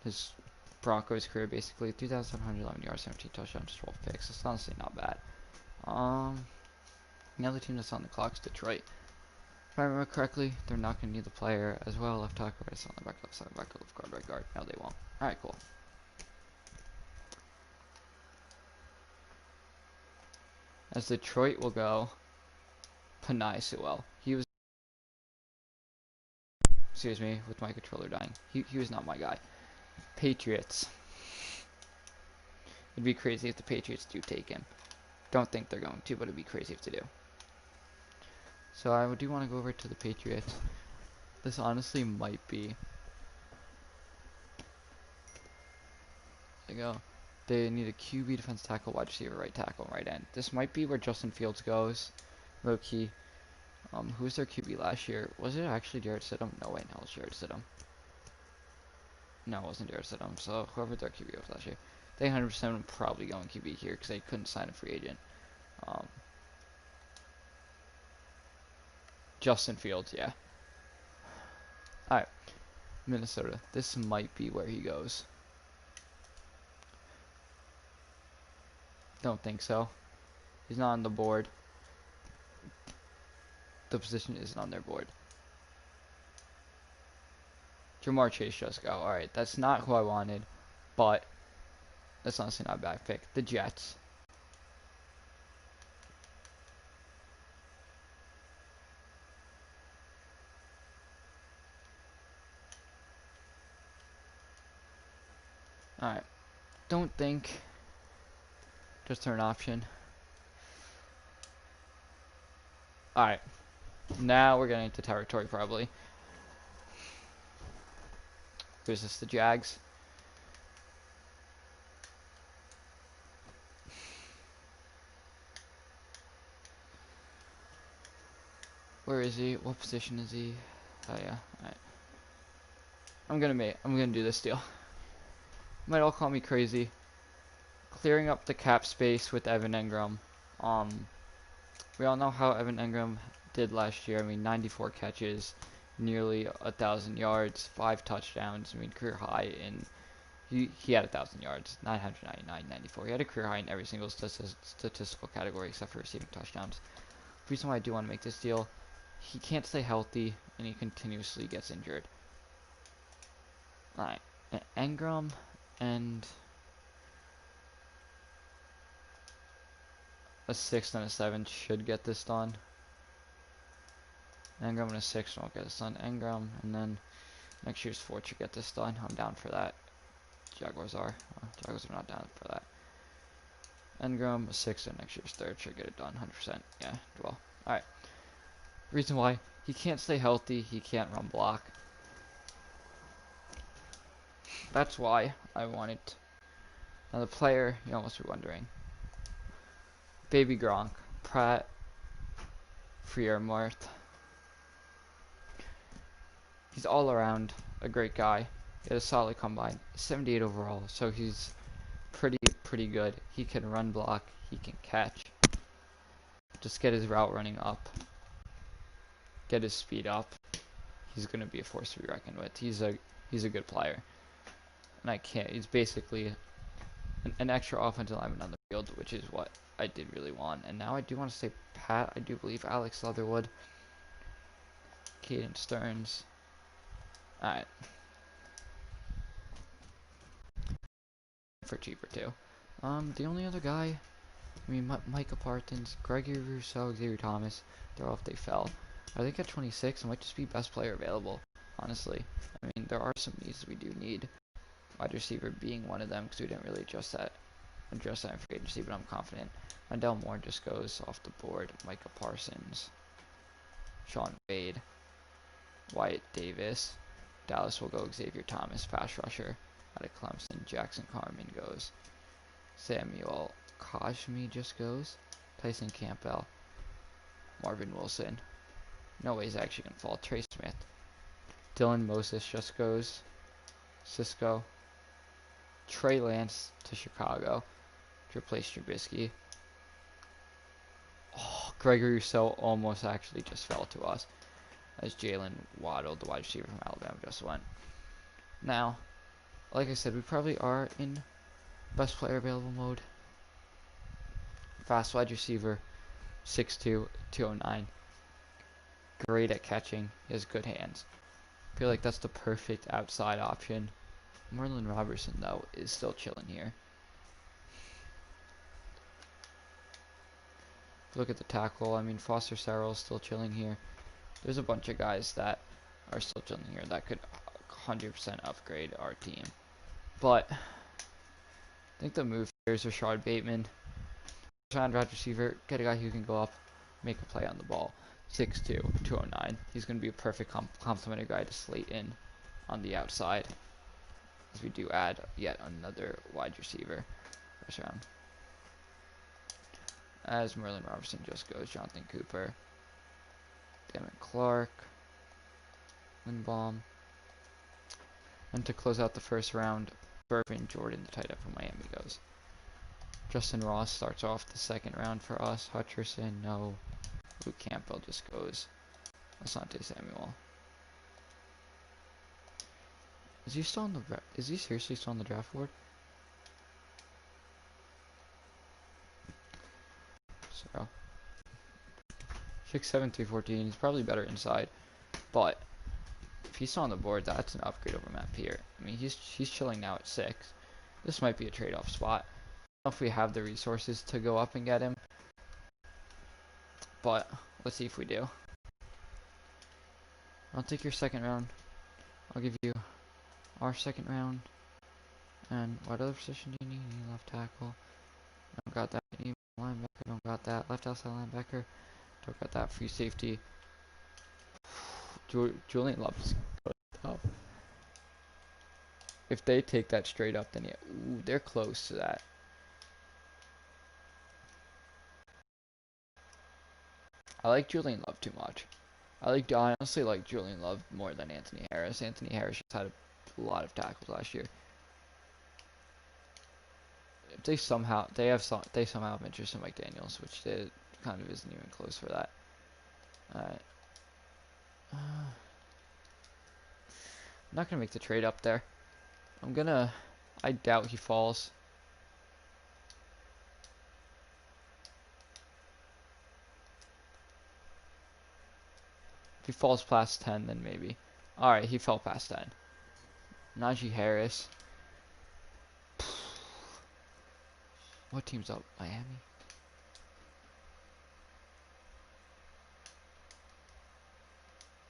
His Broncos career basically 3,711 yards, 17 touchdowns, 12 picks. It's honestly not bad. The other team that's on the clock is Detroit. If I remember correctly, they're not going to need the player as well. Left tackle, right side linebacker, left side linebacker, left guard, right guard. No, they won't. Alright, cool. As Detroit will go, Panay Sewell. He was, excuse me, with my controller dying. He was not my guy. Patriots. It'd be crazy if the Patriots do take him. Don't think they're going to, but it'd be crazy if they do. So I do want to go over to the Patriots. This honestly might be. There you go. They need a QB, defense tackle, wide receiver, right tackle, right end. This might be where Justin Fields goes. Low key. Who was their QB last year? Was it actually Jared Stidham? No, wait, no, it was Jared Stidham. No, it wasn't Jared Stidham. So whoever their QB was last year, they 100% would probably go in QB here because they couldn't sign a free agent. Justin Fields, yeah. Alright, Minnesota. This might be where he goes. Don't think so. He's not on the board. The position isn't on their board. Jamar Chase just go. Alright, that's not who I wanted, but that's honestly not a bad pick. The Jets. Alright. Don't think. Just an option. Alright. Now we're getting into territory probably. Who's this? The Jags. Where is he? What position is he? Oh yeah. Alright. I'm gonna do this deal. Might all call me crazy. Clearing up the cap space with Evan Engram. We all know how Evan Engram did last year. I mean, 94 catches, nearly 1,000 yards, 5 touchdowns. I mean, career high in. He had 1,000 yards, 999, 94. He had a career high in every single statistical category except for receiving touchdowns. reason why I do want to make this deal, he can't stay healthy and he continuously gets injured. Alright, Engram and a 6 and a 7 should get this done. Engram and a 6 won't get this done. Engram and then next year's 4 should get this done. I'm down for that. Jaguars are. Jaguars are not down for that. Engram, 6 and next year's 3rd should get it done. 100%. Yeah, well. Alright. Reason why, he can't stay healthy. He can't run block. That's why I want it. Now the player, you must be wondering. Baby Gronk, Pratt, Freiermuth. He's all around a great guy. He had a solid combine, 78 overall, so he's pretty good. He can run block, he can catch. Just get his route running up. Get his speed up. He's gonna be a force to be reckoned with. He's a good player. And I can't, he's basically an extra offensive lineman on the field, which is what I did really want. And now I do want to say Pat. I do believe Alex Leatherwood, Caden Stearns. Alright. For cheaper too. The only other guy, I mean, Micah Parsons, Gregory Rousseau, Xavier Thomas, they're off, they fell. I think at 26, it might just be best player available, honestly. I mean, there are some needs we do need. Wide receiver being one of them, because we didn't really address that in free agency, but I'm confident. Wendell Moore just goes off the board. Micah Parsons, Sean Wade, Wyatt Davis. Dallas will go Xavier Thomas, pass rusher. Out of Clemson, Jackson Carman goes. Samuel Kashmi just goes. Tyson Campbell. Marvin Wilson. No way he's actually going to fall. Trey Smith. Dylan Moses just goes. Cisco. Trey Lance to Chicago to replace Trubisky. Oh, Gregory Rousseau almost actually just fell to us as Jalen Waddle, the wide receiver from Alabama, just went. Now, like I said, we probably are in best player available mode. Fast wide receiver, 6'2", 209. Great at catching. He has good hands. I feel like that's the perfect outside option. Merlin Robertson, though, is still chilling here. Look at the tackle. I mean, Foster Sarrell is still chilling here. There's a bunch of guys that are still chilling here that could 100% upgrade our team. But I think the move here is Rashard Bateman. Round wide receiver, get a guy who can go up, make a play on the ball. 6'2", 209. He's going to be a perfect complementary guy to slate in on the outside. As we do add yet another wide receiver first round. As Merlin Robertson just goes, Jonathan Cooper, Damon Clark, Lindbaum. And to close out the first round, Irvin Jordan, the tight end from Miami, goes. Justin Ross starts off the second round for us. Hutcherson, no. Luke Campbell just goes. Asante Samuel. Is he still on the? Is he seriously still on the draft board? So 6'7", 314. He's probably better inside, but if he's still on the board, that's an upgrade over Matt Pierre. I mean, he's chilling now at 6. This might be a trade-off spot. I don't know if we have the resources to go up and get him, but let's see if we do. I'll take your second round. I'll give you our second round. And what other position do you need? You need left tackle. Don't got that. You need linebacker. Don't got that. Left outside linebacker. Don't got that. Free safety. Julian Love's up. If they take that straight up, then yeah, ooh, they're close to that. I like Julian Love too much. I honestly like Julian Love more than Anthony Harris. Anthony Harris just had a lot of tackles last year. If they somehow have interest in Mike Daniels, which they kind of isn't even close for that. Alright. I'm not gonna make the trade up there. I doubt he falls. If he falls past 10, then maybe. Alright, he fell past 10. Najee Harris. What team's up? Miami?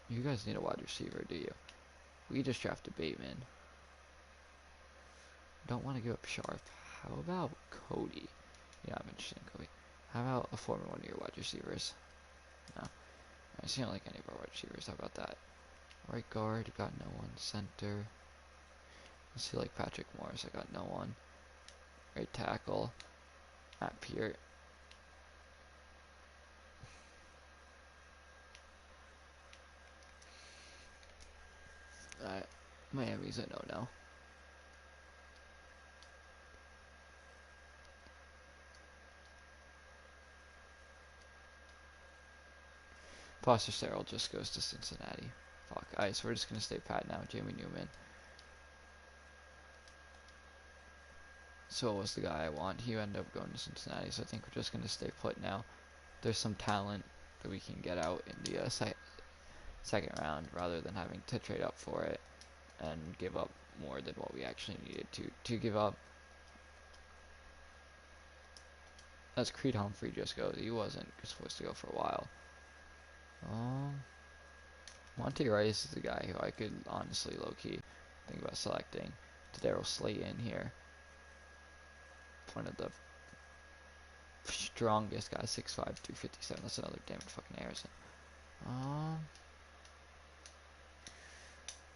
You guys need a wide receiver, do you? We just drafted Bateman. Don't want to give up Sharp. How about Cody? Yeah, I'm interested in Cody. How about a former one of your wide receivers? No. I see, don't like any of our wide receivers. How about that? Right guard, got no one. Center. I see like Patrick Morris. I got no one. Right tackle. Matt Peart. Miami's a no-no. Foster Sarrell just goes to Cincinnati. Fuck. Alright, so we're just gonna stay pat now. Jamie Newman. So what was the guy I want? He ended up going to Cincinnati, so I think we're just gonna stay put now. There's some talent that we can get out in the second round rather than having to trade up for it and give up more than what we actually needed to give up. As Creed Humphrey just goes, he wasn't supposed to go for a while. Monty Rice is the guy who I could honestly low-key think about selecting. Daryl Slayton here. One of the strongest guys, 6'5", 257. That's another David fucking Harrison. I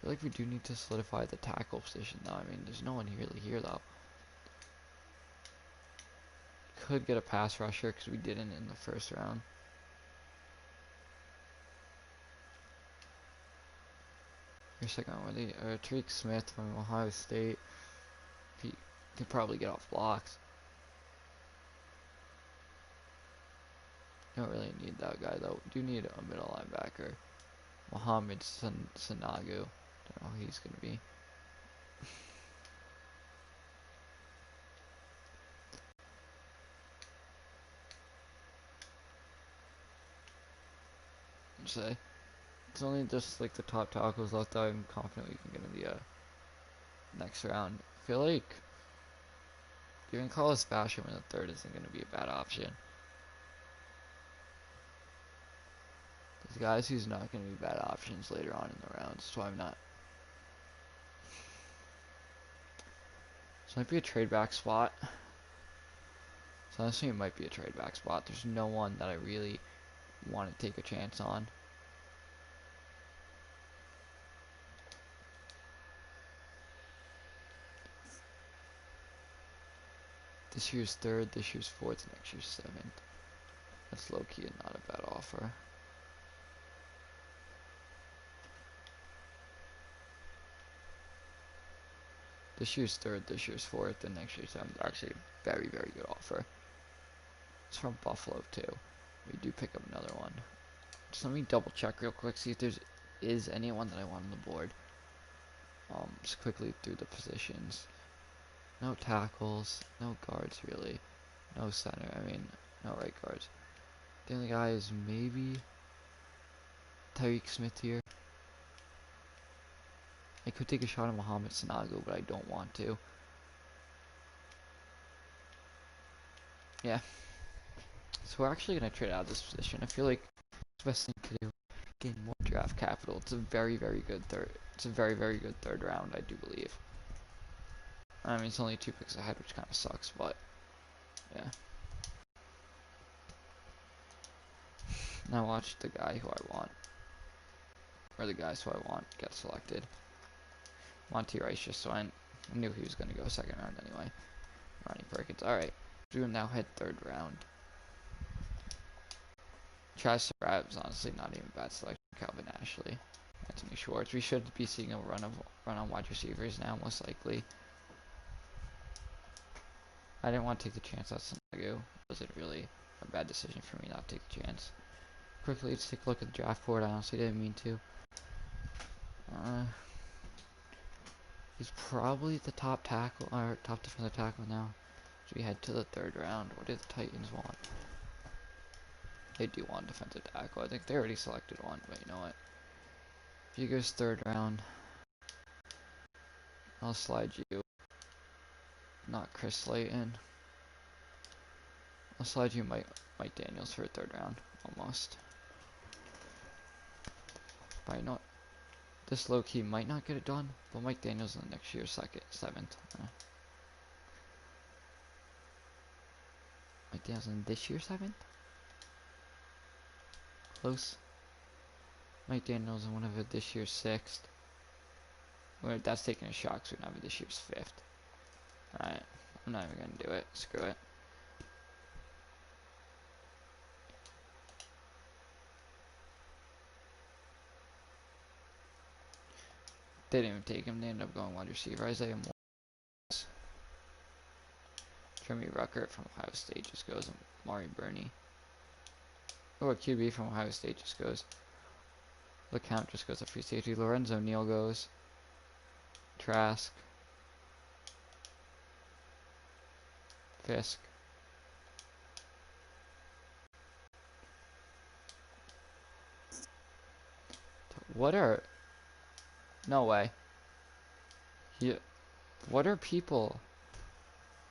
feel like we do need to solidify the tackle position though. I mean, there's no one really here though. Could get a pass rusher because we didn't in the first round. Your second one, Tariq Smith from Ohio State. He could probably get off blocks. Don't really need that guy though. We do need a middle linebacker. Mohamed Sanagu. Don't know who he's gonna be. Say it's only just like the top tackles left that I'm confident we can get in the next round. I feel like giving Carlos Basham in the third isn't going to be a bad option. There's guys who's not going to be bad options later on in the rounds, so I'm not. This might be a trade back spot. So honestly, it might be a trade back spot. There's no one that I really want to take a chance on. This year's third, this year's fourth, next year's seventh. That's low-key and not a bad offer. This year's third, this year's fourth, and next year's seventh. Actually, a very, very good offer. It's from Buffalo too. We do pick up another one. Just let me double check real quick, see if there's anyone that I want on the board. Just quickly through the positions. No tackles, no guards really, no center. I mean, no right guards. The only guy is maybe Tyreek Smith here. I could take a shot at Mohamed Sanagu, but I don't want to. Yeah. So we're actually going to trade out of this position. I feel like it's the best thing to do. Gain more draft capital. It's a very, very good third. It's a very, very good third round, I do believe. I mean, it's only 2 picks ahead, which kind of sucks, but yeah. Now watch the guy who I want, or the guys who I want, get selected. Monty Rice, just so I knew he was going to go second round anyway. Ronnie Perkins. Alright, we will now head third round. Travis Surratt was honestly not even a bad selection. Calvin Ashley. Anthony Schwartz. We should be seeing a run on wide receivers now, most likely. I didn't want to take the chance on Sanagu. It wasn't really a bad decision for me not to take the chance. Quickly, let's take a look at the draft board. I honestly didn't mean to. He's probably the top tackle, or top defensive tackle now. So we head to the third round. What do the Titans want? they do want defensive tackle. I think they already selected one, but you know what? If you goes third round, I'll slide you. Not Chris Slayton. I'll slide you Mike Daniels for a third round, almost. But you know what? This low key might not get it done, but Mike Daniels in the next year, seventh. Mike Daniels in this year, seventh? Close. Mike Daniels in one of it this year's sixth. Well, that's taking a shot because we don't have it this year's fifth. Alright, I'm not even going to do it. Screw it. They didn't even take him. They ended up going wide receiver. Isaiah Morris. Jeremy Ruckert from Ohio State just goes. Mari Burney. Or QB from Ohio State just goes. LeCount just goes to free safety. Lorenzo Neal goes. Trask. Fisk. What are... No way. What are people...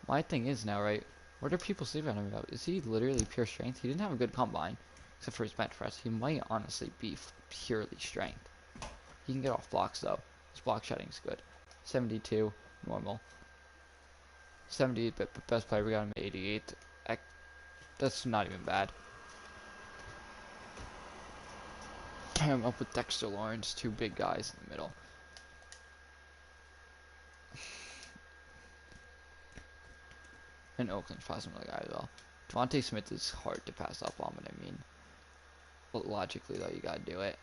My thing is now, right? What are people sleeping on him about? Is he literally pure strength? He didn't have a good combine, except for his bench press. He might honestly be purely strength. He can get off blocks, though. His block shedding's good. 72, normal. 70, but best player, we got him at 88. That's not even bad. Pair him up with Dexter Lawrence, two big guys in the middle. And Oakland's possibly the guy as well. Devontae Smith is hard to pass up on, but I mean, logically though, you gotta do it.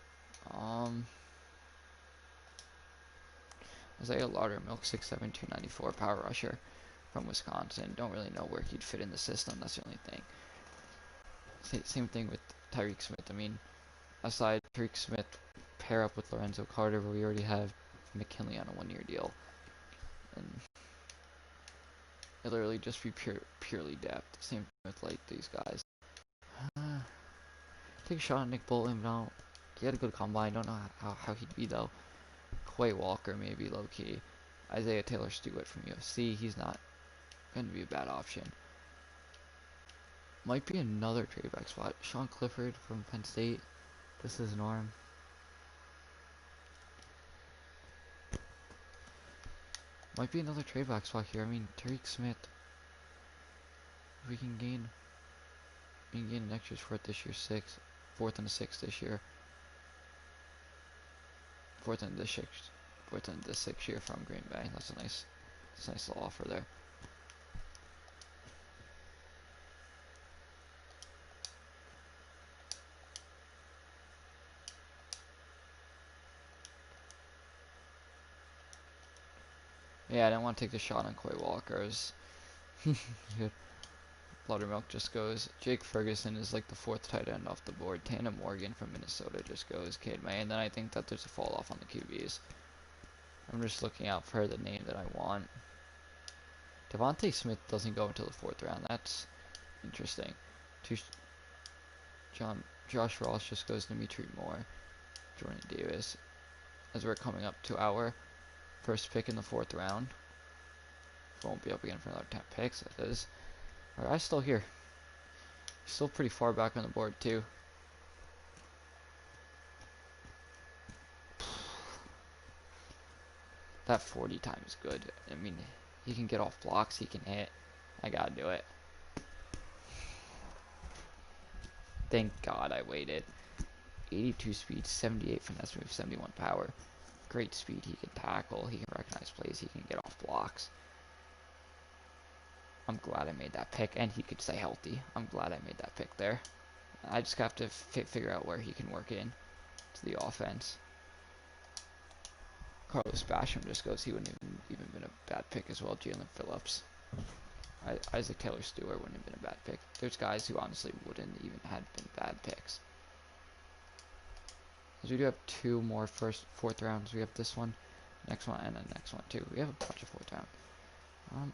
Isaiah Loudermilk, 6'7", 294, power rusher from Wisconsin. Don't really know where he'd fit in the system. That's the only thing. Same thing with Tyreek Smith. I mean, aside Tyreek Smith, pair up with Lorenzo Carter, but we already have McKinley on a one-year deal, and it'll literally just be purely depth. Same thing with like these guys. Take a shot on Nick Bolton. No, he had a good combine. Don't know how he'd be though. Quay Walker maybe low key. Isaiah Taylor Stewart from UFC. He's not going to be a bad option. Might be another trade back spot. Sean Clifford from Penn State. This is Norm. Might be another trade back spot here. I mean, Tariq Smith. If we can gain an extra fourth this year, fourth and a sixth this year. Fourth and the sixth year from Green Bay. That's a nice little offer there. Yeah, I didn't want to take the shot on Quay Walker's. Loudermilk just goes. Jake Ferguson is like the fourth tight end off the board. Tana Morgan from Minnesota just goes. Cade May, and then I think that there's a fall off on the QBs. I'm just looking out for the name that I want. Devontae Smith doesn't go until the fourth round. That's interesting. Josh Ross just goes. Dimitri Moore, Jordan Davis. As we're coming up to our first pick in the fourth round. Won't be up again for another 10 picks. That is. Alright, still here. Still pretty far back on the board too. That 40 time is good. I mean, he can get off blocks. He can hit. I gotta do it. Thank God I waited. 82 speed, 78 finesse move, 71 power. Great speed. He can tackle. He can recognize plays. He can get off blocks. I'm glad I made that pick, and he could stay healthy. I'm glad I made that pick there. I just have to figure out where he can work in to the offense. Carlos Basham just goes. He wouldn't even been a bad pick as well. Jalen Phillips. Isaac Taylor Stewart wouldn't have been a bad pick. There's guys who honestly wouldn't even have been bad picks. Because we do have two more fourth rounds. We have this one, next one, and then next one too. We have a bunch of fourth rounds.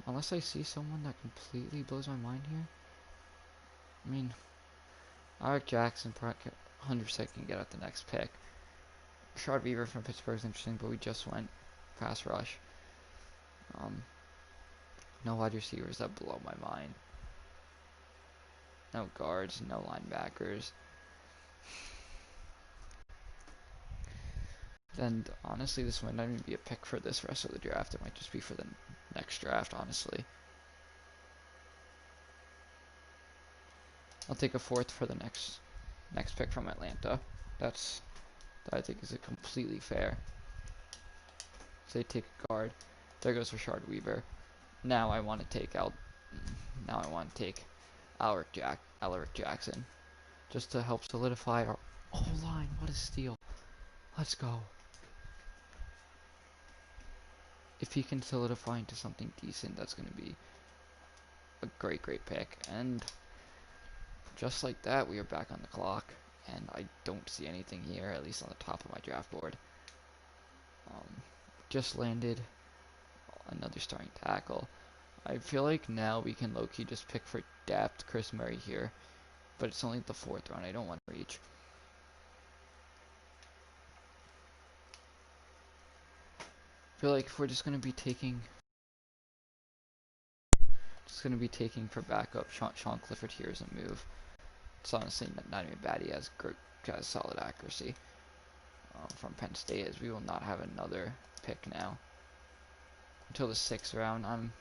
Unless I see someone that completely blows my mind here. I mean, Alric Jackson 100% can get at the next pick. Rashard Weaver from Pittsburgh is interesting, but we just went pass rush. No wide receivers that blow my mind. No guards, no linebackers. Then honestly, this might not even be a pick for this rest of the draft. It might just be for the next draft, honestly. I'll take a fourth for the next pick from Atlanta. That I think is a completely fair. So they take a guard. There goes Rashard Weaver. Now I want to take Alaric Jackson, just to help solidify our O-line. What a steal! Let's go. If he can solidify into something decent, that's going to be a great pick. And just like that, we are back on the clock, and I don't see anything here, at least on the top of my draft board. Just landed another starting tackle. I feel like now we can low-key just pick for depth Chris Murray here, but it's only the 4th round. I don't want to reach. I feel like if we're just going to be taking for backup, Sean Clifford here is a move. It's honestly not even bad. He has solid accuracy from Penn State, as we will not have another pick now until the 6th round. I'm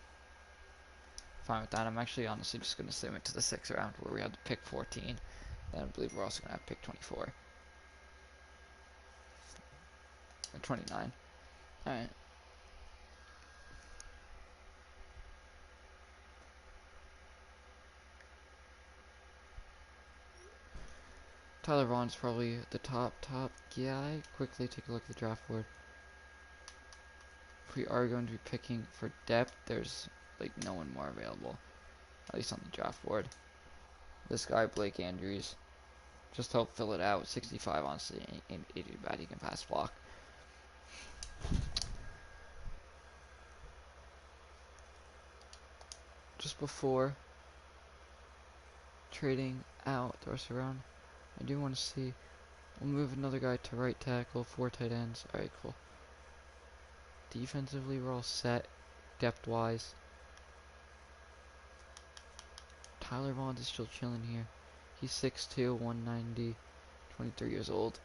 fine with that. I'm actually honestly just going to submit to the 6th round where we have to pick 14. And I believe we're also going to have pick 24. Or 29. Alright. Tyler Vaughn's probably the top guy. Quickly take a look at the draft board. If we are going to be picking for depth, there's like no one more available, at least on the draft board. This guy, Blake Andrews, just to help fill it out. 65, honestly, ain't too bad. He can pass block. Just before trading out the rest around, I do want to see. We'll move another guy to right tackle, 4 tight ends. Alright, cool. Defensively, we're all set, depth-wise. Tyler Vaughn is still chilling here. He's 6'2", 190, 23 years old.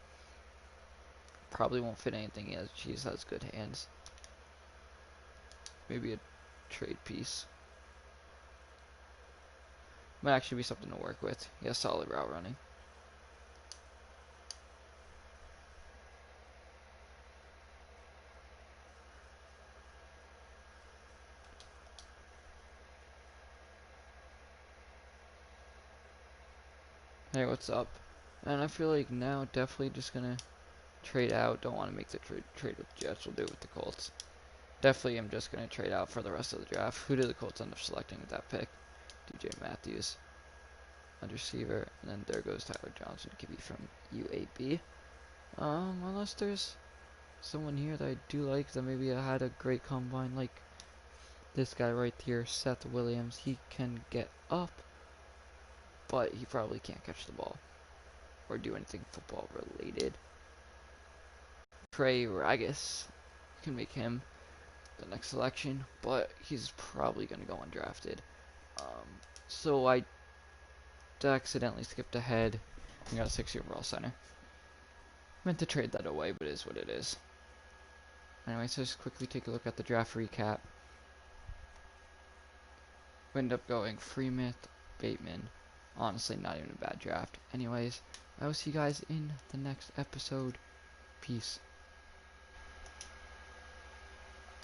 Probably won't fit anything. He has good hands. Maybe a trade piece. Might actually be something to work with. He has solid route running. Hey, what's up? And I feel like now definitely just gonna trade out. Don't want to make the trade with Jets. We'll do it with the Colts. Definitely am just gonna trade out for the rest of the draft. Who did the Colts end up selecting with that pick? DJ Matthews. Under receiver. And then there goes Tyler Johnson, QB from UAB. Unless there's someone here that I do like that maybe I had a great combine, like this guy right here, Seth Williams. He can get up, but he probably can't catch the ball or do anything football related. Trey Ragus, can make him the next selection, but he's probably going to go undrafted. So I accidentally skipped ahead and got a 60 overall center. Meant to trade that away, but it is what it is. Anyway, so just quickly take a look at the draft recap. We ended up going Freemouth, Bateman. Honestly, not even a bad draft. Anyways, I will see you guys in the next episode. Peace.